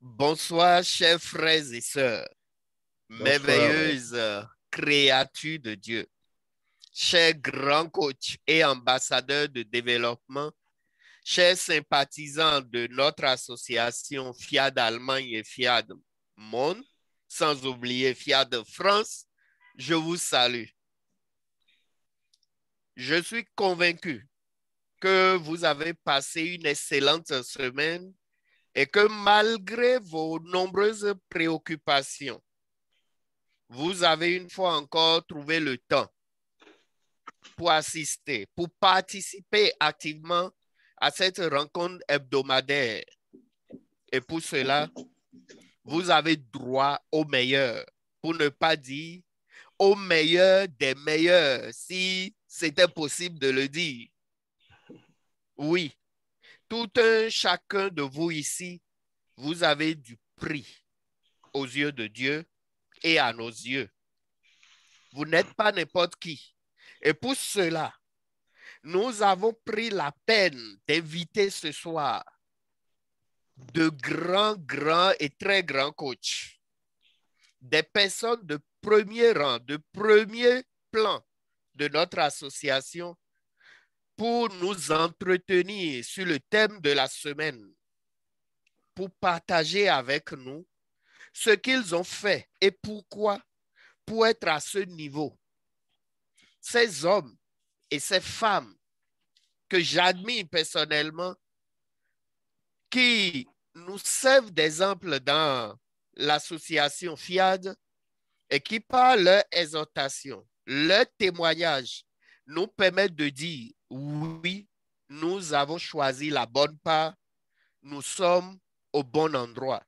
Bonsoir, chers frères et sœurs, Bonsoir. merveilleuses créatures de Dieu, chers grands coachs et ambassadeurs de développement, chers sympathisants de notre association FIAD Allemagne et FIAD Monde, sans oublier FIAD France, je vous salue. Je suis convaincu que vous avez passé une excellente semaine et que malgré vos nombreuses préoccupations, vous avez une fois encore trouvé le temps pour assister, pour participer activement à cette rencontre hebdomadaire. Et pour cela, vous avez droit au meilleur, pour ne pas dire au meilleur des meilleurs, si c'était possible de le dire. Oui, tout un chacun de vous ici, vous avez du prix aux yeux de Dieu et à nos yeux. Vous n'êtes pas n'importe qui. Et pour cela, nous avons pris la peine d'inviter ce soir de grands et très grands coachs, des personnes de premier rang, de premier plan de notre association pour nous entretenir sur le thème de la semaine, pour partager avec nous ce qu'ils ont fait et pourquoi pour être à ce niveau. Ces hommes et ces femmes que j'admire personnellement, qui nous servent d'exemple dans l'association FIAD et qui, par leur exhortation, leur témoignage, nous permettent de dire oui, nous avons choisi la bonne part, nous sommes au bon endroit.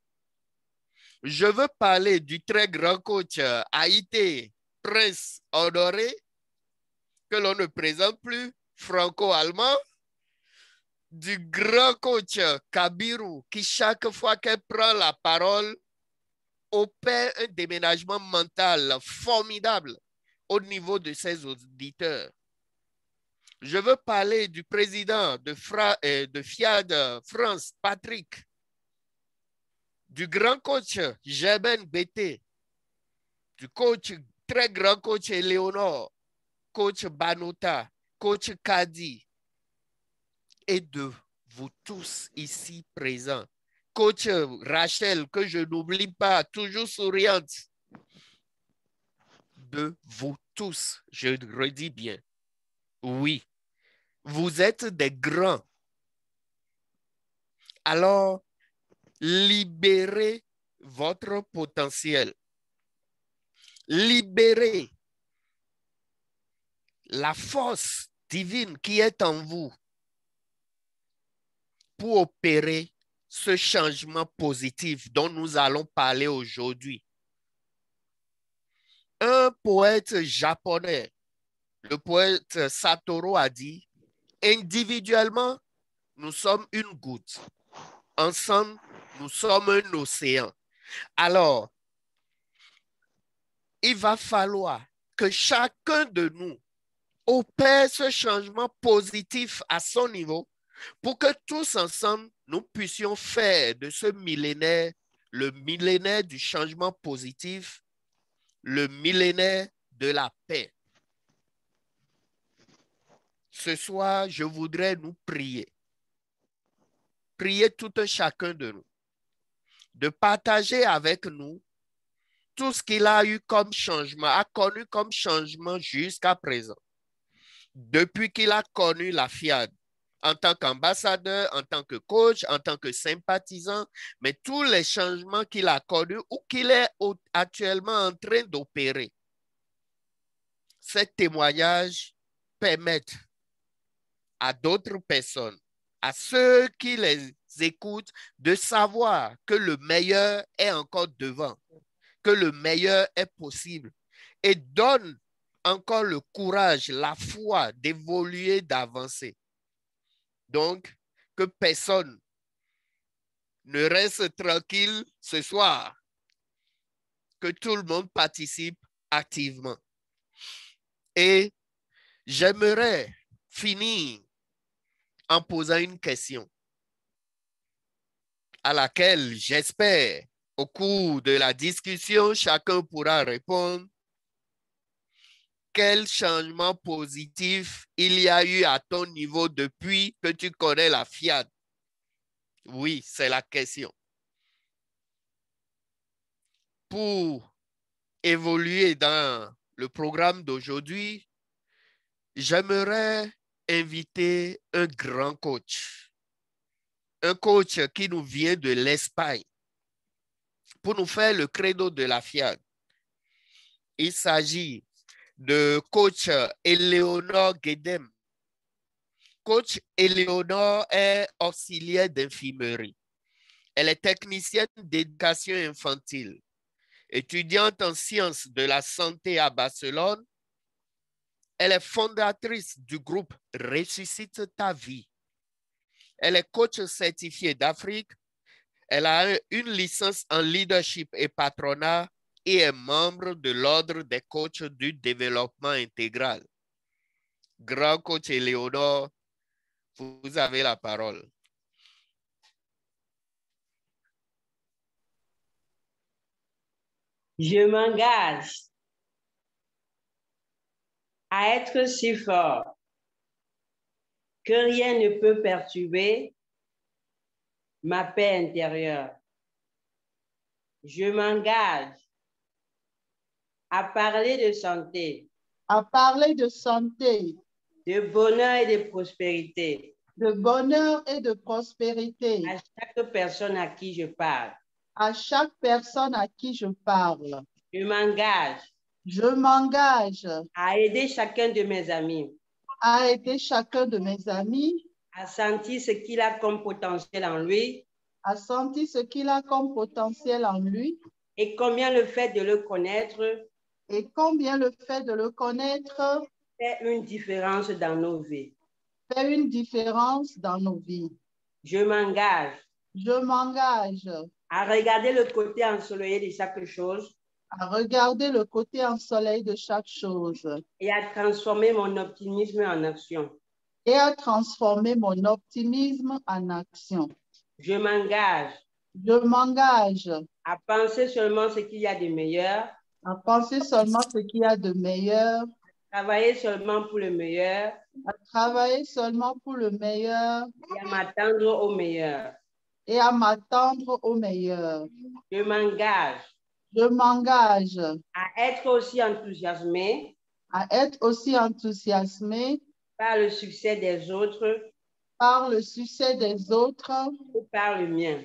Je veux parler du très grand coach Haïté, Prince Honoré, que l'on ne présente plus, franco-allemand, du grand coach Kabiru, qui chaque fois qu'elle prend la parole, opère un déménagement mental formidable au niveau de ses auditeurs. Je veux parler du président de FIAD France, Patrick, du grand coach Jeben Bété, du coach, très grand coach Eleonore, coach Banota, coach Kadi, et de vous tous ici présents. Coach Rachel, que je n'oublie pas, toujours souriante. De vous tous, je redis bien. Oui, vous êtes des grands. Alors, libérez votre potentiel. Libérez la force divine qui est en vous pour opérer ce changement positif dont nous allons parler aujourd'hui. Un poète japonais, le poète Satoru, a dit, individuellement, nous sommes une goutte. Ensemble, nous sommes un océan. Alors, il va falloir que chacun de nous opère ce changement positif à son niveau pour que tous ensemble, nous puissions faire de ce millénaire le millénaire du changement positif, le millénaire de la paix. Ce soir, je voudrais nous prier. Prier tout un chacun de nous. De partager avec nous tout ce qu'il a eu comme changement, a connu comme changement jusqu'à présent. Depuis qu'il a connu la FIAD, en tant qu'ambassadeur, en tant que coach, en tant que sympathisant, mais tous les changements qu'il a connus ou qu'il est actuellement en train d'opérer. Ces témoignages permettent à d'autres personnes, à ceux qui les écoutent, de savoir que le meilleur est encore devant, que le meilleur est possible et donne encore le courage, la foi d'évoluer, d'avancer. Donc, que personne ne reste tranquille ce soir, que tout le monde participe activement. Et j'aimerais finir en posant une question à laquelle j'espère au cours de la discussion, chacun pourra répondre quel changement positif il y a eu à ton niveau depuis que tu connais la FIAD? Oui, c'est la question. Pour évoluer dans le programme d'aujourd'hui, j'aimerais inviter un grand coach qui nous vient de l'Espagne pour nous faire le credo de la FIAD. Il s'agit de coach Eleonore Guedem. Coach Eleonore est auxiliaire d'infirmerie. Elle est technicienne d'éducation infantile, étudiante en sciences de la santé à Barcelone. Elle est fondatrice du groupe Ressuscite ta vie. Elle est coach certifiée d'Afrique. Elle a une licence en leadership et patronat et est membre de l'Ordre des coachs du développement intégral. Grand coach Eleonore, vous avez la parole. Je m'engage à être si fort que rien ne peut perturber ma paix intérieure. Je m'engage à parler de santé, à parler de santé, de bonheur et de prospérité de bonheur et de prospérité à chaque personne à qui je parle. à chaque personne à qui je parle. Je m'engage Je m'engage à aider chacun de mes amis à aider chacun de mes amis à sentir ce qu'il a comme potentiel en lui à sentir ce qu'il a comme potentiel en lui et combien le fait de le connaître et combien le fait de le connaître fait une différence dans nos vies. fait une différence dans nos vies. Je m'engage Je m'engage à regarder le côté ensoleillé de chaque chose à regarder le côté ensoleillé de chaque chose et à transformer mon optimisme en action. et à transformer mon optimisme en action. Je m'engage Je m'engage à penser seulement ce qu'il y a de meilleur, à penser seulement ce qu'il y a de meilleur, travailler seulement pour le meilleur à travailler seulement pour le meilleur et à m'attendre au meilleur. et à m'attendre au meilleur. Je m'engage Je m'engage à être aussi enthousiasmé à être aussi enthousiasmé par le succès des autres par le succès des autres que par le mien.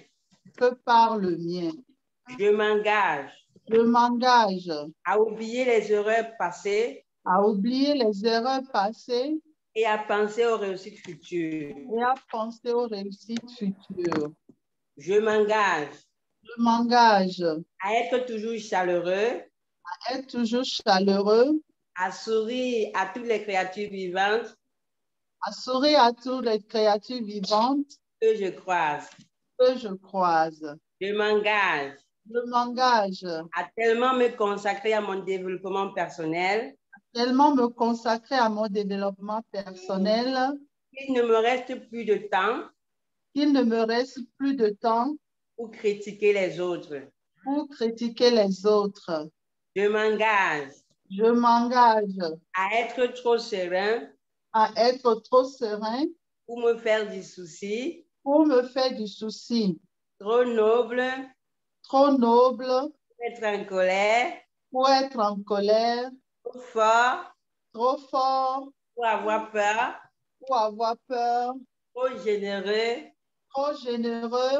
que par le mien. Je m'engage Je m'engage à oublier les erreurs passées à oublier les erreurs passées et à penser aux réussites futures. et à penser aux réussites futures. Je m'engage Je m'engage à être toujours chaleureux, à être toujours chaleureux, à sourire à toutes les créatures vivantes à sourire à toutes les créatures vivantes que je croise. que je croise. Je m'engage Je m'engage à tellement me consacrer à mon développement personnel tellement me consacrer à mon développement personnel qu'il ne me reste plus de temps qu'il ne me reste plus de temps pour critiquer les autres. pour critiquer les autres. Je m'engage Je m'engage à être trop serein à être trop serein pour me faire du souci, pour me faire du souci, trop noble trop noble pour être en colère, pour être en colère, trop fort trop fort pour avoir peur, pour avoir peur, trop généreux trop généreux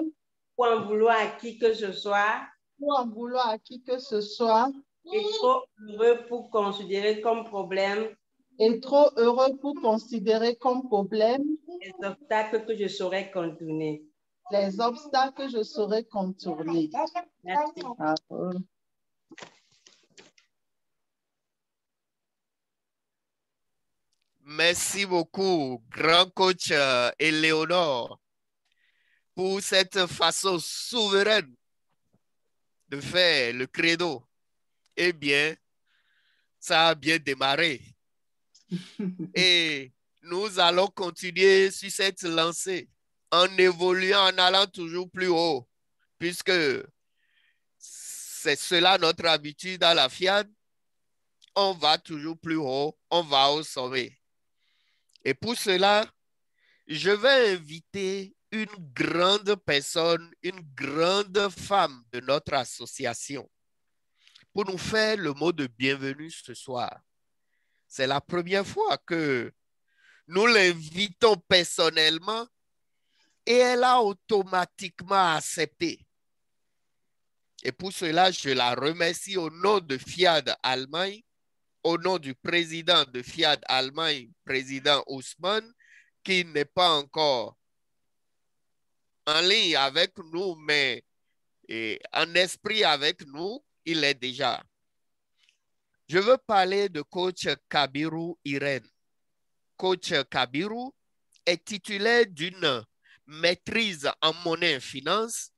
pour en vouloir à qui que ce soit pour en vouloir à qui que ce soit et trop heureux pour considérer comme problème et trop heureux pour considérer comme problème les obstacles que je saurais contourner. les obstacles que je saurais contourner. Merci. Merci beaucoup, grand coach Eleonore, pour cette façon souveraine de faire le credo. Eh bien, ça a bien démarré. Et nous allons continuer sur cette lancée en évoluant, en allant toujours plus haut. puisque c'est cela notre habitude à la FIAD, on va toujours plus haut, on va au sommet. Et pour cela, je vais inviter une grande personne, une grande femme de notre association pour nous faire le mot de bienvenue ce soir. C'est la première fois que nous l'invitons personnellement et elle a automatiquement accepté. Et pour cela, je la remercie au nom de FIAD Allemagne, au nom du président de FIAD Allemagne, président Ousmane, qui n'est pas encore en ligne avec nous, mais en esprit avec nous, il est déjà. Je veux parler de coach Kabiru Irene. Coach Kabiru est titulaire d'une maîtrise en monnaie et finance,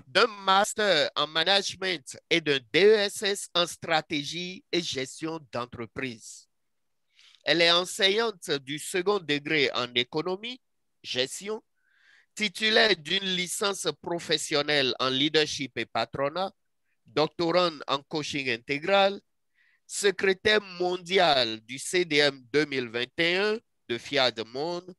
d'un master en management et d'un DESS en stratégie et gestion d'entreprise. Elle est enseignante du second degré en économie, gestion, titulaire d'une licence professionnelle en leadership et patronat, doctorante en coaching intégral, secrétaire mondiale du CDM 2021 de FIAD Monde,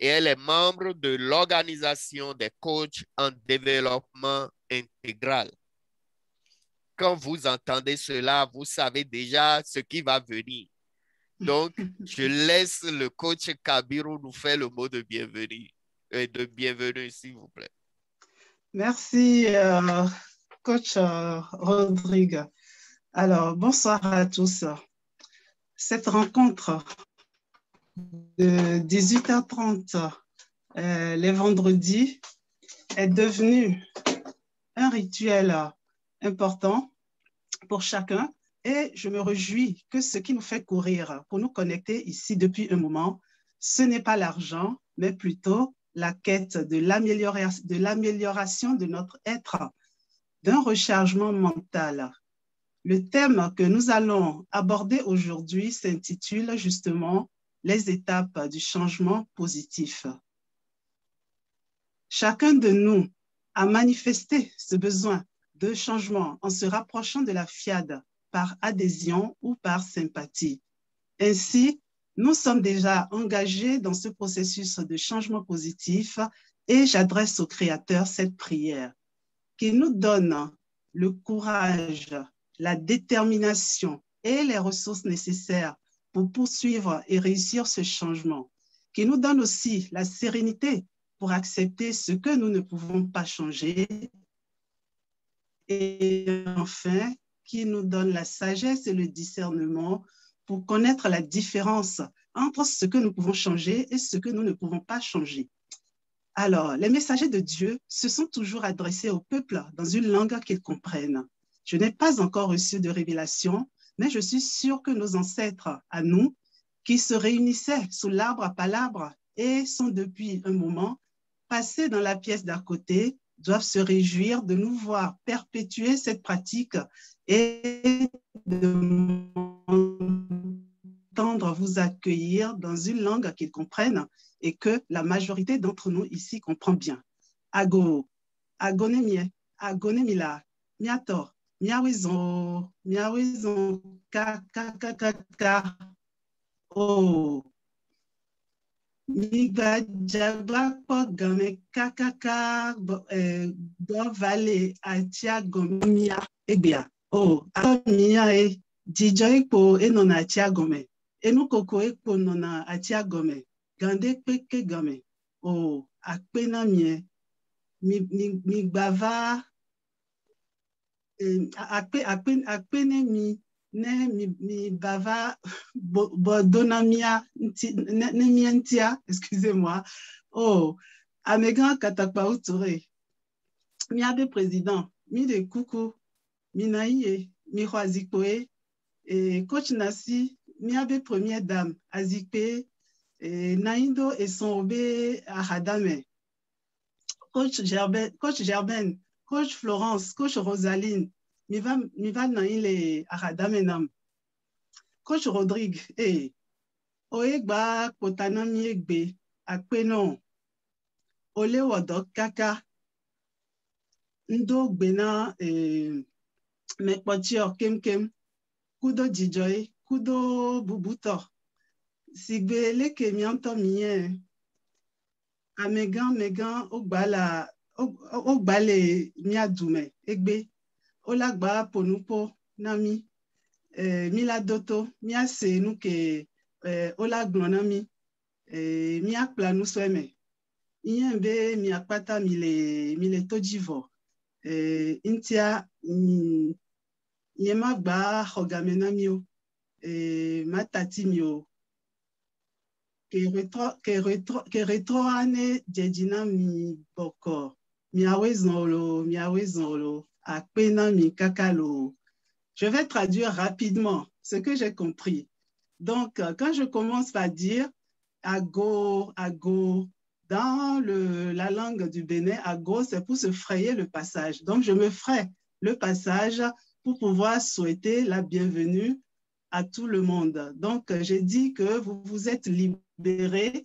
et elle est membre de l'Organisation des coachs en développement intégral. Quand vous entendez cela, vous savez déjà ce qui va venir. Donc, je laisse le coach Kabiru nous faire le mot de bienvenue, s'il vous plaît. Merci, coach Rodrigue. Alors, bonsoir à tous. Cette rencontre de 18h30 les vendredis est devenue un rituel important pour chacun et je me réjouis que ce qui nous fait courir pour nous connecter ici depuis un moment, ce n'est pas l'argent, mais plutôt la quête de l'amélioration de notre être, d'un rechargement mental. Le thème que nous allons aborder aujourd'hui s'intitule justement « Les étapes du changement positif ». Chacun de nous a manifesté ce besoin de changement en se rapprochant de la FIAD par adhésion ou par sympathie. Ainsi, nous sommes déjà engagés dans ce processus de changement positif et j'adresse au Créateur cette prière qui nous donne le courage, la détermination et les ressources nécessaires pour poursuivre et réussir ce changement, qui nous donne aussi la sérénité pour accepter ce que nous ne pouvons pas changer et enfin, qui nous donne la sagesse et le discernement pour connaître la différence entre ce que nous pouvons changer et ce que nous ne pouvons pas changer. Alors, les messagers de Dieu se sont toujours adressés au peuple dans une langue qu'ils comprennent. Je n'ai pas encore reçu de révélation, mais je suis sûre que nos ancêtres, à nous, qui se réunissaient sous l'arbre à palabres et sont depuis un moment passés dans la pièce d'à côté, doivent se réjouir de nous voir perpétuer cette pratique et de m'entendre vous accueillir dans une langue qu'ils comprennent et que la majorité d'entre nous ici comprend bien. Ago, agonemie, agonemila, miator, miawizo, miawizo, ka, ka, ka, ka, ka, oh. Miga jagba po game kakaka bo vale atia gomia egbia. Oh, mia e dijo ekpo enona atia gome. Enu koko ekpo nona atia gome. Gande peke game. Oh, akpena mie. Mi gbava akpene mi ne mi bava bodonamia ne mientia, excusez-moi. Oh, amegan katakpa outoure. Mi abe président, mi de coucou, mi naïe, mi roazikoe, et coach Nassi, mi abe première dame, azikpe, et naindo et son obé ahadame. Coach Gerben, coach Florence, coach Rosaline, mi va naïle ahadame nam. Coach Rodrigue, oegba potanami egbe, akpenon, ole wodok kaka. ndo gbena mekpotio kem kem kudo jijoy kudo bubuto sigbe leke mianto mie megan ogbale miadume egbe olagba ponupo nami miladoto miase nuke olaglonami miakpla nusweme Inyembe mi akpata mile tojivo. Intia yema gba hogamena mio. Matati mio. Ke retro ane jedina mi boko. Mi awezolo. Akpena mi kakalo. Je vais traduire rapidement ce que j'ai compris. Donc, quand je commence par dire ago, dans la langue du Bénin, ago, c'est pour se frayer le passage. Donc, je me fraye le passage pour pouvoir souhaiter la bienvenue à tout le monde. Donc, j'ai dit que vous vous êtes libérés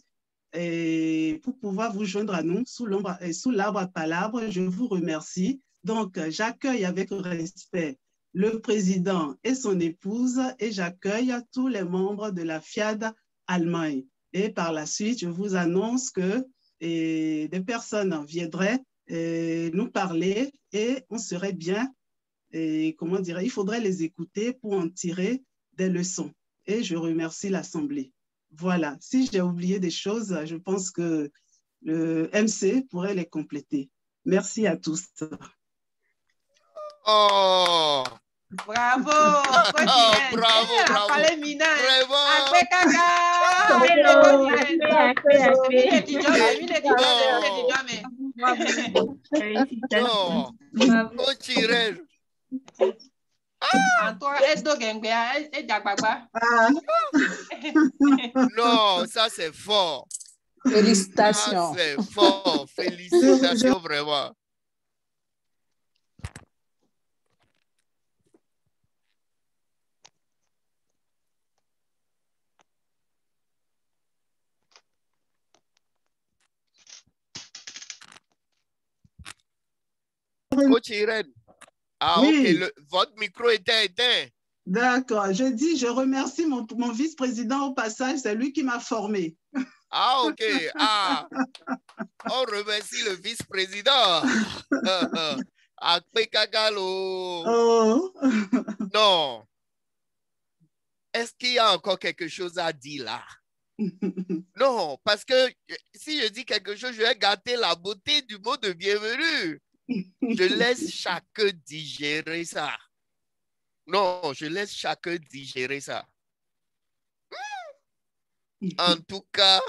et pour pouvoir vous joindre à nous sous l'arbre à palabres. Je vous remercie. Donc, j'accueille avec respect le président et son épouse et j'accueille tous les membres de la FIAD Allemagne. Et par la suite, je vous annonce que des personnes viendraient nous parler et on serait bien, comment dire, il faudrait les écouter pour en tirer des leçons. Et je remercie l'Assemblée. Voilà, si j'ai oublié des choses, je pense que le MC pourrait les compléter. Merci à tous. Oh! Bravo! Bravo, bravo! Non, ça c'est fort. Félicitations. Ça c'est fort. Félicitations vraiment. Coach Irène. Ah, oui. OK. Votre micro était éteint. D'accord. Je dis, je remercie mon vice-président au passage. C'est lui qui m'a formé. Ah, OK. Ah, on remercie le vice-président. Oh. Non. Est-ce qu'il y a encore quelque chose à dire là? Non, parce que si je dis quelque chose, je vais gâter la beauté du mot de bienvenue. Je laisse chacun digérer ça. Non, je laisse chacun digérer ça. En tout cas,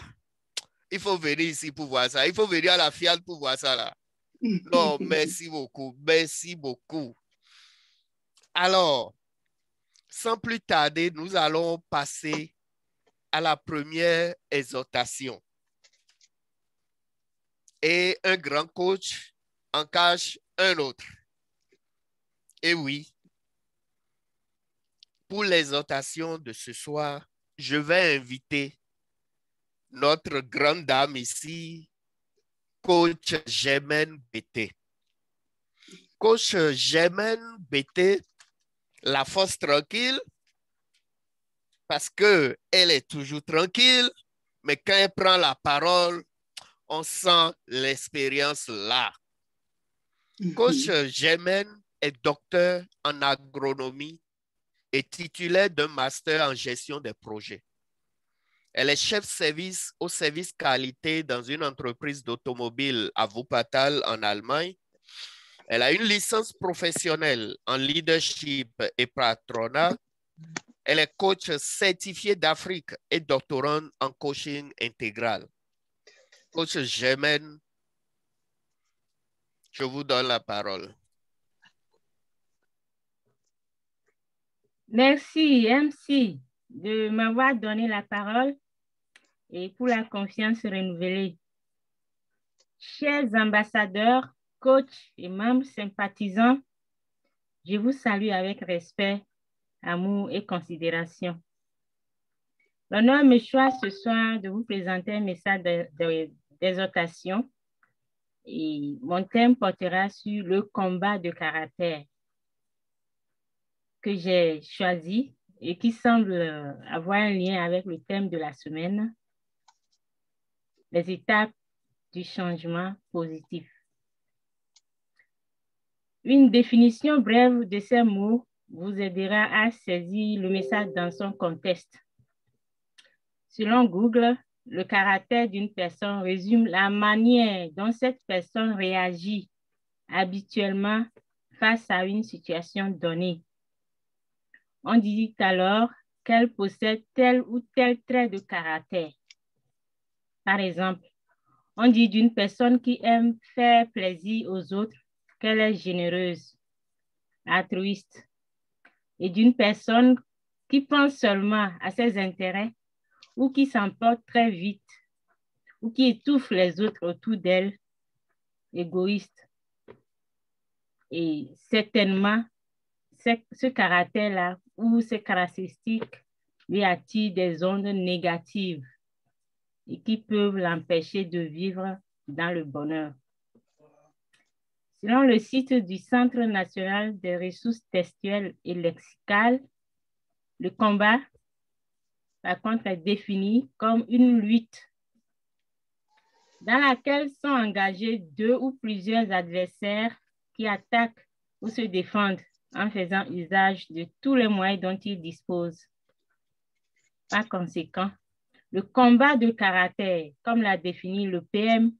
il faut venir ici pour voir ça. Il faut venir à la FIAD pour voir ça là. Non, merci beaucoup. Merci beaucoup. Alors, sans plus tarder, nous allons passer à la première exhortation. Et un grand coach en cache un autre. Et oui, pour l'exhortation de ce soir, je vais inviter notre grande dame ici, coach Germaine Bété. Coach Germaine Bété, la force tranquille, parce qu'elle est toujours tranquille, mais quand elle prend la parole, on sent l'expérience là. Coach Germaine est docteur en agronomie et titulaire d'un master en gestion des projets. Elle est chef service au service qualité dans une entreprise d'automobile à Wuppertal en Allemagne. Elle a une licence professionnelle en leadership et patronat. Elle est coach certifié d'Afrique et doctorante en coaching intégral. Coach Germaine, je vous donne la parole. Merci, MC, de m'avoir donné la parole et pour la confiance renouvelée. Chers ambassadeurs, coachs et membres sympathisants, je vous salue avec respect, amour et considération. L'honneur me choisit ce soir de vous présenter un message d'exhortation Et mon thème portera sur le combat de caractère que j'ai choisi et qui semble avoir un lien avec le thème de la semaine, les étapes du changement positif. Une définition brève de ces mots vous aidera à saisir le message dans son contexte. Selon Google, le caractère d'une personne résume la manière dont cette personne réagit habituellement face à une situation donnée. On dit alors qu'elle possède tel ou tel trait de caractère. Par exemple, on dit d'une personne qui aime faire plaisir aux autres qu'elle est généreuse, altruiste, et d'une personne qui pense seulement à ses intérêts ou qui s'emporte très vite ou qui étouffe les autres autour d'elle, égoïste. Et certainement, ce caractère-là ou ces caractéristiques lui attirent des ondes négatives et qui peuvent l'empêcher de vivre dans le bonheur. Selon le site du Centre national des ressources textuelles et lexicales, le combat, par contre, est défini comme une lutte dans laquelle sont engagés deux ou plusieurs adversaires qui attaquent ou se défendent en faisant usage de tous les moyens dont ils disposent. Par conséquent, le combat de caractère, comme l'a défini le PM,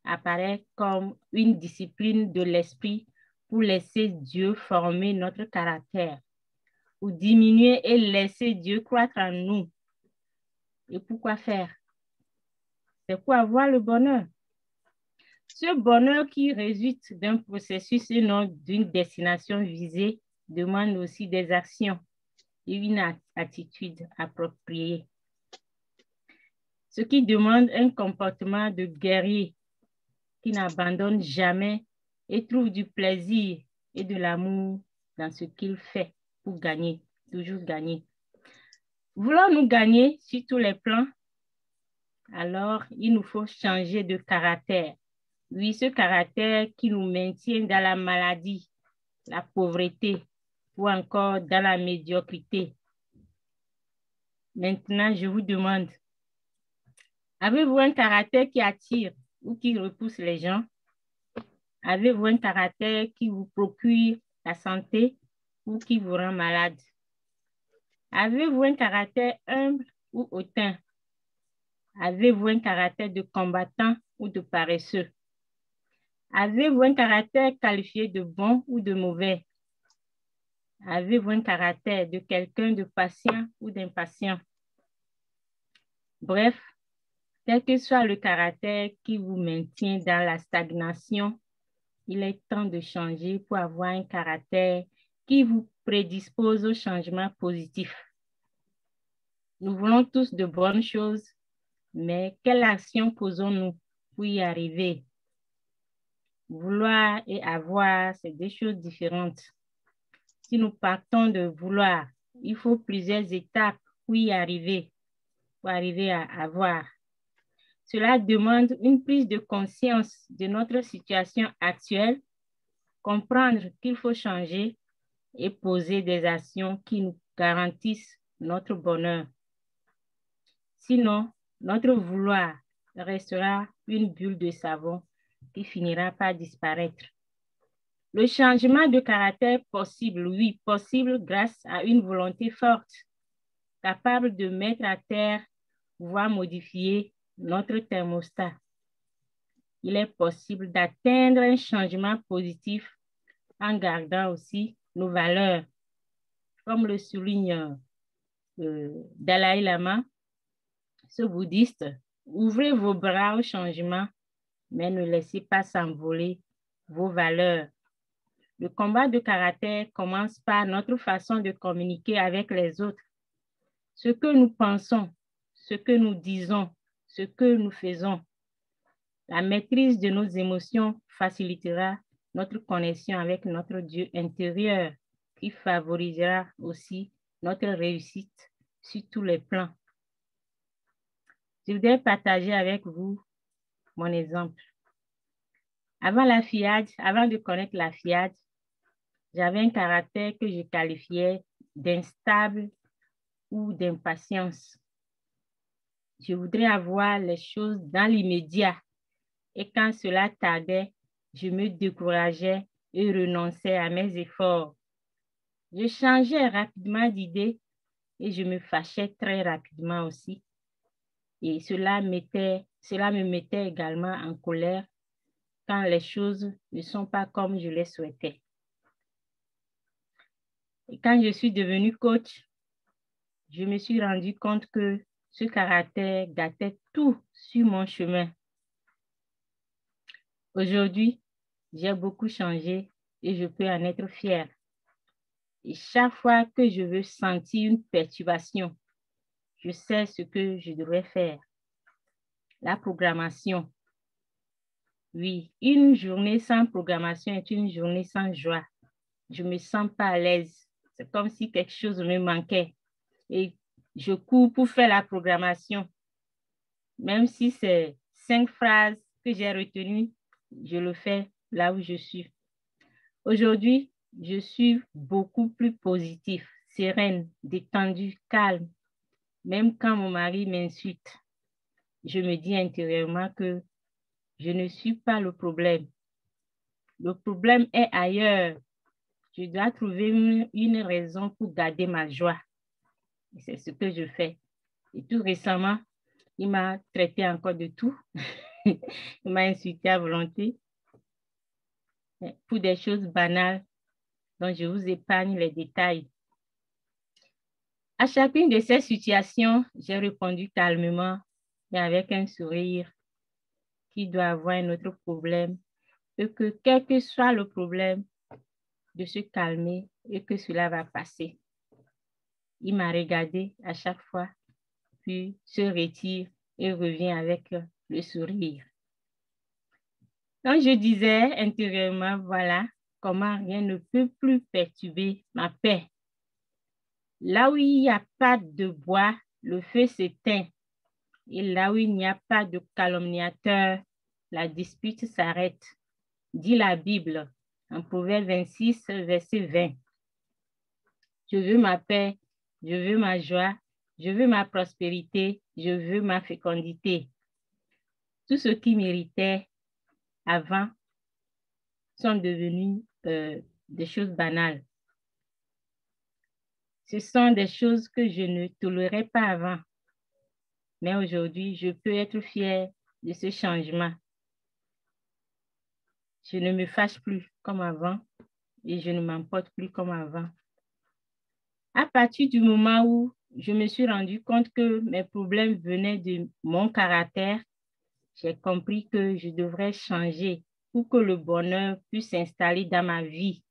apparaît comme une discipline de l'esprit pour laisser Dieu former notre caractère, pour diminuer et laisser Dieu croître en nous. Et pourquoi faire? C'est pour avoir le bonheur. Ce bonheur qui résulte d'un processus et non d'une destination visée demande aussi des actions et une attitude appropriée. Ce qui demande un comportement de guerrier qui n'abandonne jamais et trouve du plaisir et de l'amour dans ce qu'il fait pour gagner, toujours gagner. Voulons-nous gagner sur tous les plans? Alors, il nous faut changer de caractère. Oui, ce caractère qui nous maintient dans la maladie, la pauvreté ou encore dans la médiocrité. Maintenant, je vous demande, avez-vous un caractère qui attire ou qui repousse les gens? Avez-vous un caractère qui vous procure la santé ou qui vous rend malade? Avez-vous un caractère humble ou hautain? Avez-vous un caractère de combattant ou de paresseux? Avez-vous un caractère qualifié de bon ou de mauvais? Avez-vous un caractère de quelqu'un de patient ou d'impatient? Bref, quel que soit le caractère qui vous maintient dans la stagnation, il est temps de changer pour avoir un caractère qui vous prédispose au changement positif. Nous voulons tous de bonnes choses, mais quelle action posons-nous pour y arriver? Vouloir et avoir, c'est deux choses différentes. Si nous partons de vouloir, il faut plusieurs étapes pour y arriver, pour arriver à avoir. Cela demande une prise de conscience de notre situation actuelle, comprendre qu'il faut changer et poser des actions qui nous garantissent notre bonheur. Sinon, notre vouloir restera une bulle de savon qui finira par disparaître. Le changement de caractère possible, oui, possible grâce à une volonté forte, capable de mettre à terre, voire modifier notre thermostat. Il est possible d'atteindre un changement positif en gardant aussi nos valeurs. Comme le souligne Dalai Lama, ce bouddhiste, ouvrez vos bras au changement, mais ne laissez pas s'envoler vos valeurs. Le combat de caractère commence par notre façon de communiquer avec les autres. Ce que nous pensons, ce que nous disons, ce que nous faisons. La maîtrise de nos émotions facilitera notre connexion avec notre Dieu intérieur qui favorisera aussi notre réussite sur tous les plans. Je voudrais partager avec vous mon exemple. Avant la FIAD, avant de connaître la FIAD, j'avais un caractère que je qualifiais d'instable ou d'impatience. Je voudrais avoir les choses dans l'immédiat et quand cela tardait, je me décourageais et renonçais à mes efforts. Je changeais rapidement d'idée et je me fâchais très rapidement aussi. Et cela me mettait également en colère quand les choses ne sont pas comme je les souhaitais. Et quand je suis devenue coach, je me suis rendu compte que ce caractère gâtait tout sur mon chemin. Aujourd'hui, j'ai beaucoup changé et je peux en être fière. Et chaque fois que je veux sentir une perturbation, je sais ce que je devrais faire. La programmation. Oui, une journée sans programmation est une journée sans joie. Je ne me sens pas à l'aise. C'est comme si quelque chose me manquait. Et je cours pour faire la programmation. Même si c'est 5 phrases que j'ai retenues, je le fais là où je suis. Aujourd'hui, je suis beaucoup plus positive, sereine, détendue, calme. Même quand mon mari m'insulte, je me dis intérieurement que je ne suis pas le problème. Le problème est ailleurs. Je dois trouver une raison pour garder ma joie. C'est ce que je fais. Et tout récemment, il m'a traité encore de tout. Il m'a insulté à volonté pour des choses banales dont je vous épargne les détails. À chacune de ces situations, j'ai répondu calmement et avec un sourire qu'il doit avoir un autre problème et que quel que soit le problème, de se calmer et que cela va passer. Il m'a regardé à chaque fois, puis se retire et revient avec le sourire. Donc, je disais intérieurement, voilà comment rien ne peut plus perturber ma paix. Là où il n'y a pas de bois, le feu s'éteint. Et là où il n'y a pas de calomniateur, la dispute s'arrête. Dit la Bible en Proverbe 26, verset 20. Je veux ma paix, je veux ma joie, je veux ma prospérité, je veux ma fécondité. Tout ce qui méritait avant sont devenus des choses banales. Ce sont des choses que je ne tolérais pas avant. Mais aujourd'hui, je peux être fière de ce changement. Je ne me fâche plus comme avant et je ne m'emporte plus comme avant. À partir du moment où je me suis rendu compte que mes problèmes venaient de mon caractère, j'ai compris que je devrais changer pour que le bonheur puisse s'installer dans ma vie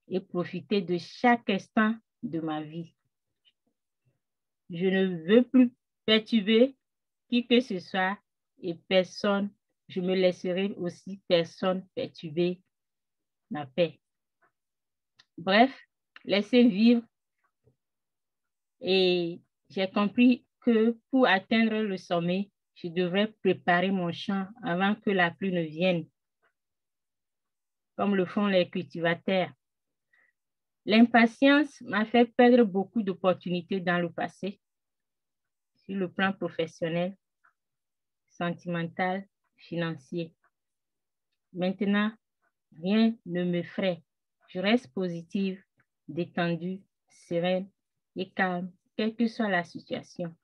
et profiter de chaque instant de ma vie. Je ne veux plus perturber qui que ce soit et personne, je me laisserai aussi personne perturber ma paix. Bref, laissez vivre. Et j'ai compris que pour atteindre le sommet, je devrais préparer mon champ avant que la pluie ne vienne, comme le font les cultivateurs. L'impatience m'a fait perdre beaucoup d'opportunités dans le passé, sur le plan professionnel, sentimental, financier. Maintenant, rien ne me ferait. Je reste positive, détendue, sereine et calme, quelle que soit la situation.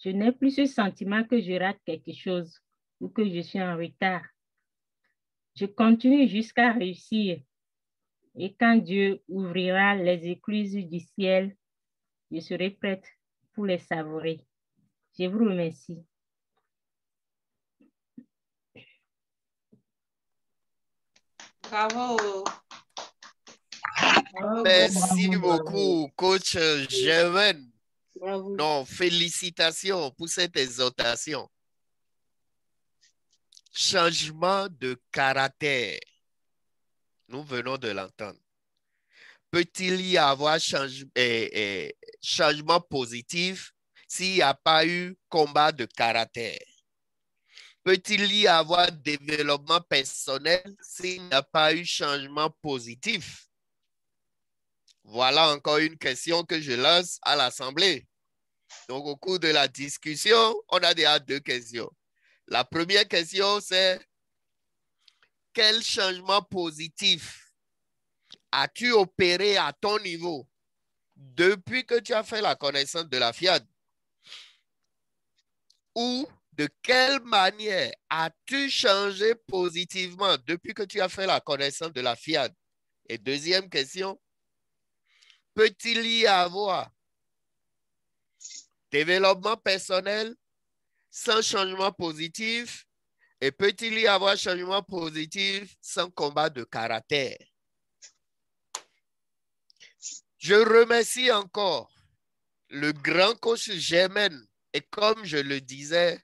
Je n'ai plus ce sentiment que je rate quelque chose ou que je suis en retard. Je continue jusqu'à réussir. Et quand Dieu ouvrira les écluses du ciel, je serai prête pour les savourer. Je vous remercie. Bravo. Merci beaucoup, coach Germaine. Bravo. Non, félicitations pour cette exhortation. Changement de caractère. Nous venons de l'entendre. Peut-il y avoir changement positif s'il n'y a pas eu combat de caractère? Peut-il y avoir développement personnel s'il n'y a pas eu changement positif? Voilà encore une question que je lance à l'Assemblée. Donc, au cours de la discussion, on a déjà deux questions. La première question, c'est quel changement positif as-tu opéré à ton niveau depuis que tu as fait la connaissance de la FIAD? Ou de quelle manière as-tu changé positivement depuis que tu as fait la connaissance de la FIAD? Et deuxième question, peut-il y avoir développement personnel sans changement positif? Et peut-il y avoir changement positif sans combat de caractère? Je remercie encore le grand coach Germaine. Et comme je le disais,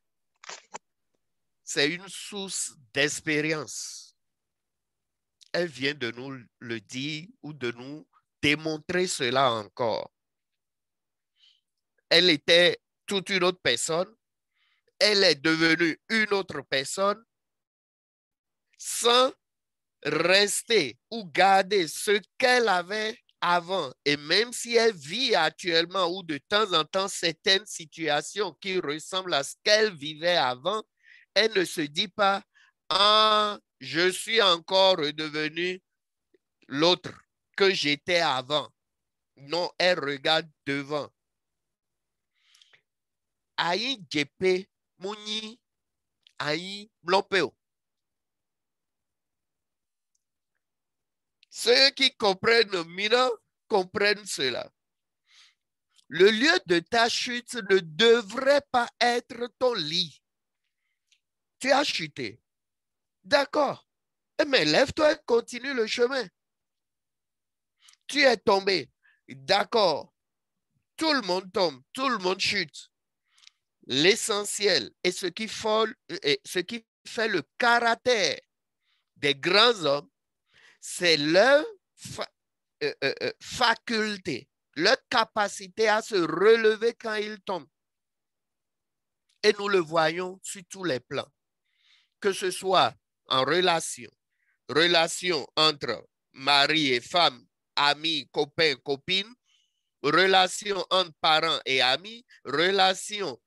c'est une source d'expérience. Elle vient de nous le dire ou de nous démontrer cela encore. Elle était toute une autre personne. Elle est devenue une autre personne sans rester ou garder ce qu'elle avait avant. Et même si elle vit actuellement ou de temps en temps certaines situations qui ressemblent à ce qu'elle vivait avant, elle ne se dit pas « Ah, je suis encore redevenu l'autre que j'étais avant. » Non, elle regarde devant. Aïe djepe mouni aïe blopeo. Ceux qui comprennent Mina comprennent cela. Le lieu de ta chute ne devrait pas être ton lit. Tu as chuté. D'accord. Mais lève-toi et continue le chemin. Tu es tombé. D'accord. Tout le monde tombe. Tout le monde chute. L'essentiel et ce qui fait le caractère des grands hommes, c'est leur faculté, leur capacité à se relever quand ils tombent. Et nous le voyons sur tous les plans, que ce soit en relation entre mari et femme, amis, copains, copines, relation entre parents et amis, relation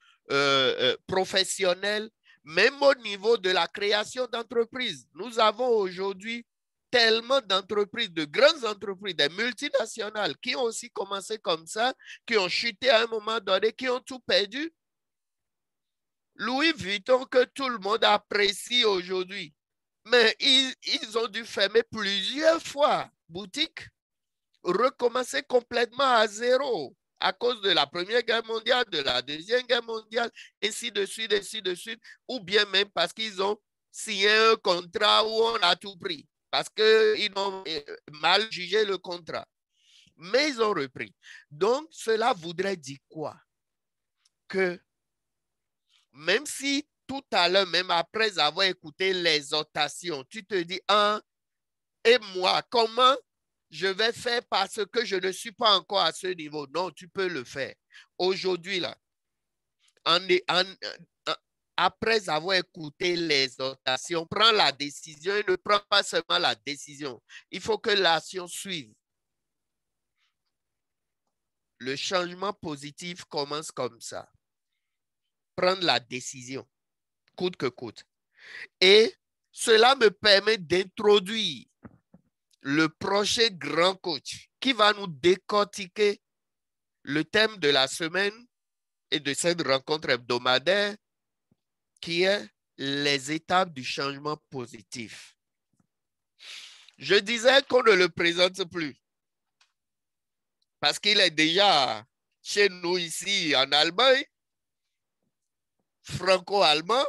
professionnelle, même au niveau de la création d'entreprises. Nous avons aujourd'hui tellement d'entreprises, de grandes entreprises, des multinationales qui ont aussi commencé comme ça, qui ont chuté à un moment donné, qui ont tout perdu. Louis Vuitton, que tout le monde apprécie aujourd'hui, mais ils ont dû fermer plusieurs fois boutique, recommencer complètement à zéro à cause de la Première Guerre mondiale, de la Deuxième Guerre mondiale, ainsi de suite, ou bien même parce qu'ils ont signé un contrat où on a tout pris, parce qu'ils ont mal jugé le contrat. Mais ils ont repris. Donc, cela voudrait dire quoi? Que même si tout à l'heure, même après avoir écouté l'exhortation, tu te dis, et moi, comment je vais faire parce que je ne suis pas encore à ce niveau? Non, tu peux le faire. Aujourd'hui, là, après avoir écouté l'exhortation, prends la décision et ne prends pas seulement la décision. Il faut que l'action suive. Le changement positif commence comme ça. Prendre la décision, coûte que coûte. Et cela me permet d'introduire le prochain grand coach qui va nous décortiquer le thème de la semaine et de cette rencontre hebdomadaire qui est les étapes du changement positif. Je disais qu'on ne le présente plus parce qu'il est déjà chez nous ici en Allemagne, franco-allemand,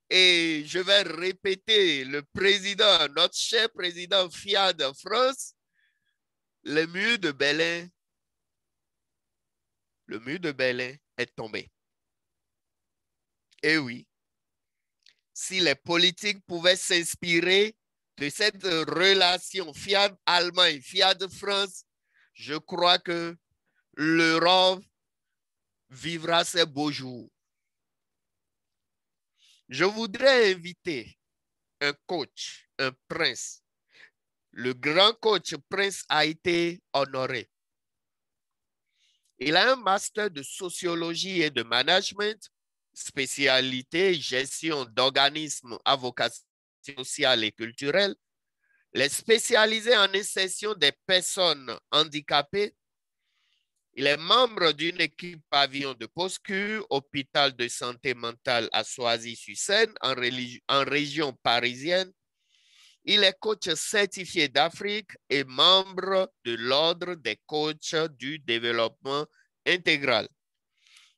et je vais répéter le président, notre cher président FIAD de France, le mur de Berlin est tombé. Et oui, si les politiques pouvaient s'inspirer de cette relation FIAD-Allemagne, FIAD-France, je crois que l'Europe vivra ses beaux jours. Je voudrais inviter un coach, un prince. Le grand coach prince a été honoré. Il a un master de sociologie et de management, spécialité gestion d'organismes à vocation sociale et culturelle. Il est spécialisé en insertion des personnes handicapées. Il est membre d'une équipe pavillon de POSCU, hôpital de santé mentale à Soisy-sur-Seine, en région parisienne. Il est coach certifié d'Afrique et membre de l'Ordre des coachs du développement intégral.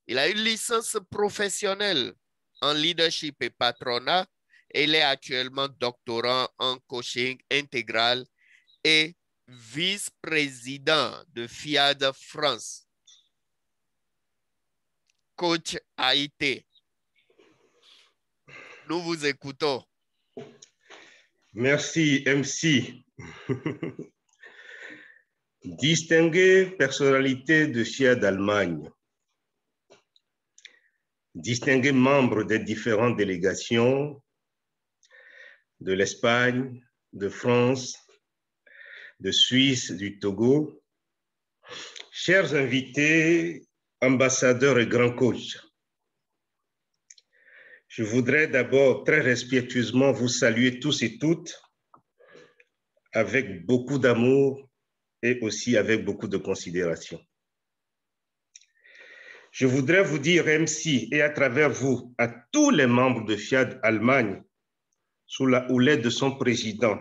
Il a une licence professionnelle en leadership et patronat et il est actuellement doctorant en coaching intégral et vice-président de FIAD France. Coach Haïté, nous vous écoutons. Merci, MC. Distinguée personnalité de FIAD d'Allemagne, distingués membres des différentes délégations de l'Espagne, de France, de Suisse, du Togo, chers invités, ambassadeurs et grands coachs, je voudrais d'abord très respectueusement vous saluer tous et toutes avec beaucoup d'amour et aussi avec beaucoup de considération. Je voudrais vous dire, MC, et à travers vous, à tous les membres de FIAD Allemagne, sous la houlette de son président,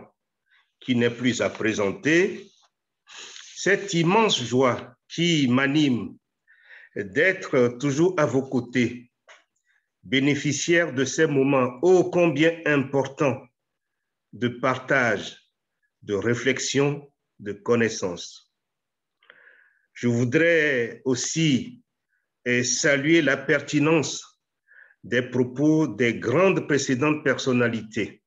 qui n'est plus à présenter, cette immense joie qui m'anime d'être toujours à vos côtés, bénéficiaire de ces moments ô combien importants de partage, de réflexion, de connaissance. Je voudrais aussi saluer la pertinence des propos des grandes précédentes personnalités.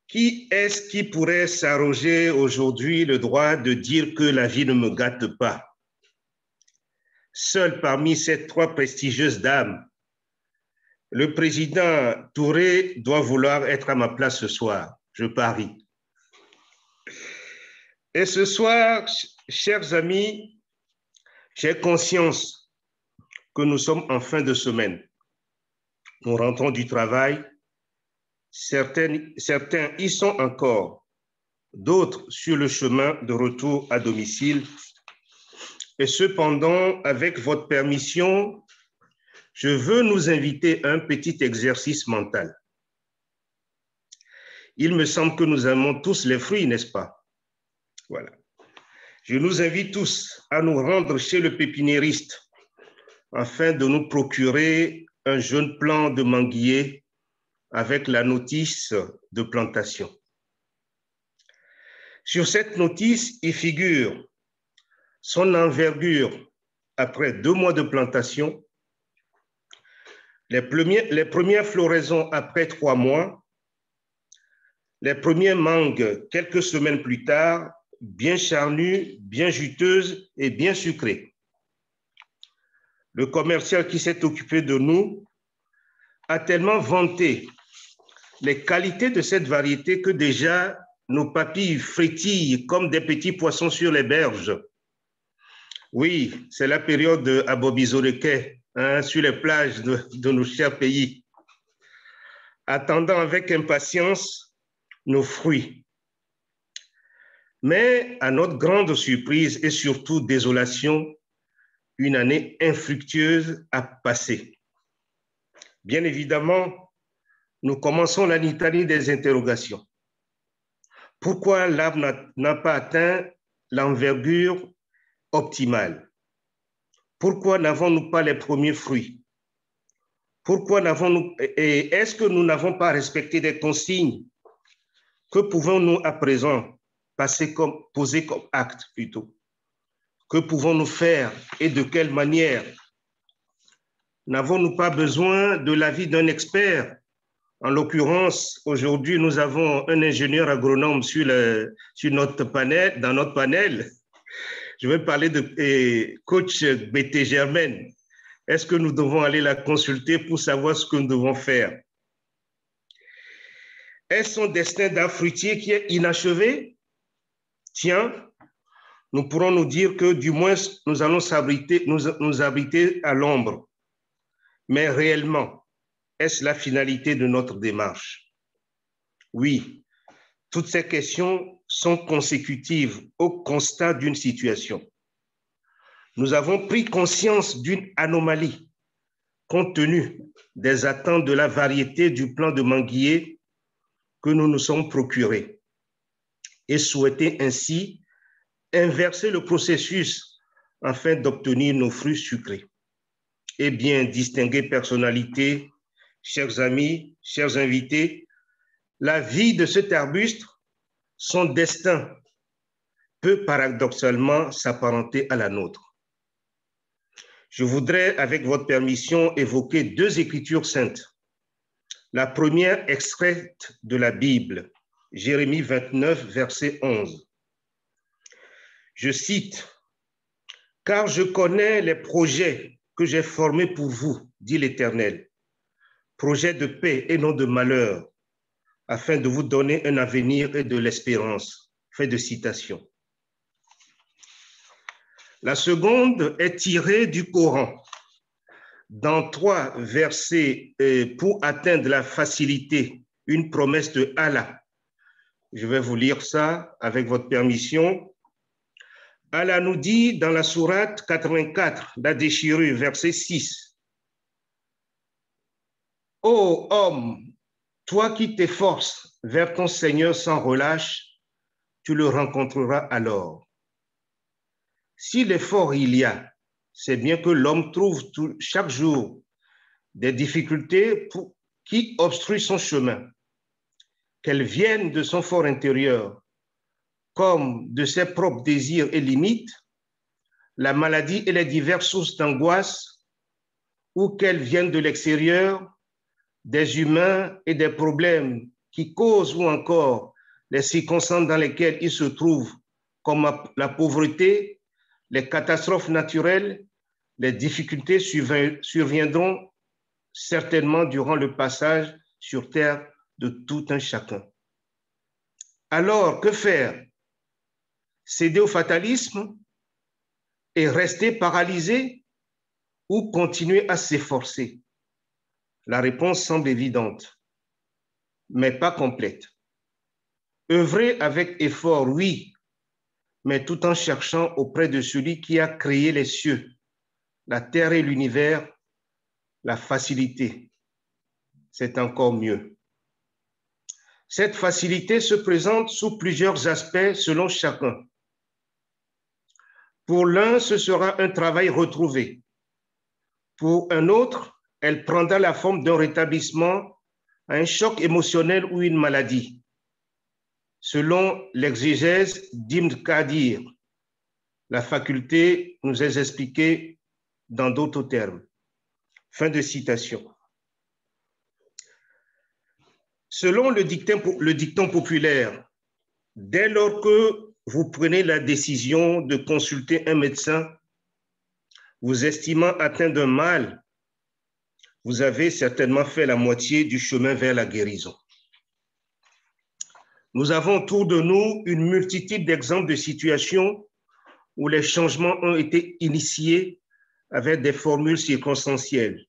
Qui est-ce qui pourrait s'arroger aujourd'hui le droit de dire que la vie ne me gâte pas? Seul parmi ces trois prestigieuses dames, le président Touré doit vouloir être à ma place ce soir, je parie. Et ce soir, chers amis, j'ai conscience que nous sommes en fin de semaine. Nous rentrons du travail. Certains y sont encore, d'autres sur le chemin de retour à domicile. Et cependant, avec votre permission, je veux nous inviter à un petit exercice mental. Il me semble que nous aimons tous les fruits, n'est-ce pas? Voilà. Je nous invite tous à nous rendre chez le pépiniériste afin de nous procurer un jeune plant de manguier avec la notice de plantation. Sur cette notice, il figure son envergure après 2 mois de plantation, les premières floraisons après 3 mois, les premières mangues quelques semaines plus tard, bien charnues, bien juteuses et bien sucrées. Le commercial qui s'est occupé de nous a tellement vanté les qualités de cette variété que déjà nos papilles frétillent comme des petits poissons sur les berges. Oui, c'est la période à Bobizoreke, sur les plages de nos chers pays, attendant avec impatience nos fruits. Mais à notre grande surprise et surtout désolation, une année infructueuse a passé. Bien évidemment, nous commençons la litanie des interrogations. Pourquoi l'arbre n'a pas atteint l'envergure optimale? Pourquoi n'avons-nous pas les premiers fruits? Pourquoi est-ce que nous n'avons pas respecté des consignes? Que pouvons-nous à présent poser comme acte plutôt? Que pouvons-nous faire et de quelle manière? N'avons-nous pas besoin de l'avis d'un expert? En l'occurrence, aujourd'hui, nous avons un ingénieur agronome dans notre panel. Je vais parler de coach BT Germaine, Est-ce que nous devons aller la consulter pour savoir ce que nous devons faire? Est-ce son destin d'un fruitier qui est inachevé? Tiens, nous pourrons nous dire que du moins nous allons nous abriter à l'ombre. Mais réellement, est-ce la finalité de notre démarche? Oui, toutes ces questions sont consécutives au constat d'une situation. Nous avons pris conscience d'une anomalie compte tenu des attentes de la variété du plan de Manguier que nous nous sommes procurés et souhaité ainsi inverser le processus afin d'obtenir nos fruits sucrés. Eh bien, distinguées personnalités, chers amis, chers invités, la vie de cet arbuste, son destin, peut paradoxalement s'apparenter à la nôtre. Je voudrais, avec votre permission, évoquer deux écritures saintes. La première extraite de la Bible, Jérémie 29, verset 11. Je cite, « Car je connais les projets que j'ai formés pour vous, dit l'Éternel, projets de paix et non de malheur, afin de vous donner un avenir et de l'espérance. » Fin de citation. La seconde est tirée du Coran. Dans 3 versets pour atteindre la facilité, une promesse de Allah. Je vais vous lire ça avec votre permission. Allah nous dit dans la sourate 84, la déchirure, verset 6. Ô homme, toi qui t'efforces vers ton Seigneur sans relâche, tu le rencontreras alors. Si l'effort il y a, c'est bien que l'homme trouve chaque jour des difficultés qui obstruent son chemin, qu'elles viennent de son fort intérieur, comme de ses propres désirs et limites, la maladie et les diverses sources d'angoisse, ou qu'elles viennent de l'extérieur, des humains et des problèmes qui causent ou encore les circonstances dans lesquelles ils se trouvent, comme la pauvreté, les catastrophes naturelles, les difficultés surviendront certainement durant le passage sur terre de tout un chacun. Alors, que faire? Céder au fatalisme et rester paralysé ou continuer à s'efforcer? La réponse semble évidente, mais pas complète. Œuvrer avec effort, oui, mais tout en cherchant auprès de celui qui a créé les cieux, la terre et l'univers, la facilité. C'est encore mieux. Cette facilité se présente sous plusieurs aspects selon chacun. Pour l'un, ce sera un travail retrouvé. Pour un autre, elle prendra la forme d'un rétablissement à un choc émotionnel ou une maladie. Selon l'exégèse d'Ibn Kathir, la faculté nous est expliquée dans d'autres termes. Fin de citation. Selon le dicton populaire, dès lors que vous prenez la décision de consulter un médecin, vous estimant atteint d'un mal, vous avez certainement fait la moitié du chemin vers la guérison. Nous avons autour de nous une multitude d'exemples de situations où les changements ont été initiés avec des formules circonstancielles.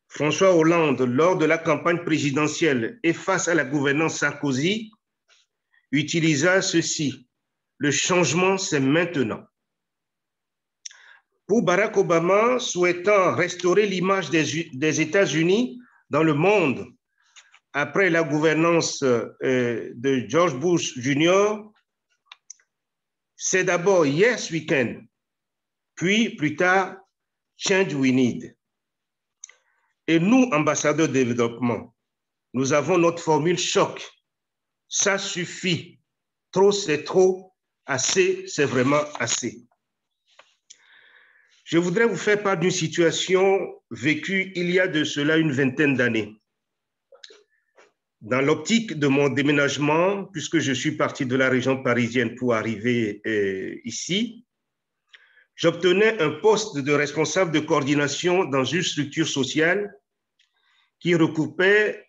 François Hollande, lors de la campagne présidentielle et face à la gouvernance Sarkozy, utilisa ceci: le changement, c'est maintenant. Pour Barack Obama, souhaitant restaurer l'image des États-Unis dans le monde après la gouvernance de George Bush Jr., c'est d'abord Yes we can, puis plus tard Change we need. Et nous, ambassadeurs de développement, nous avons notre formule choc. Ça suffit. Trop, c'est trop. Assez, c'est vraiment assez. Je voudrais vous faire part d'une situation vécue il y a de cela une vingtaine d'années. Dans l'optique de mon déménagement, puisque je suis parti de la région parisienne pour arriver ici, j'obtenais un poste de responsable de coordination dans une structure sociale qui recoupait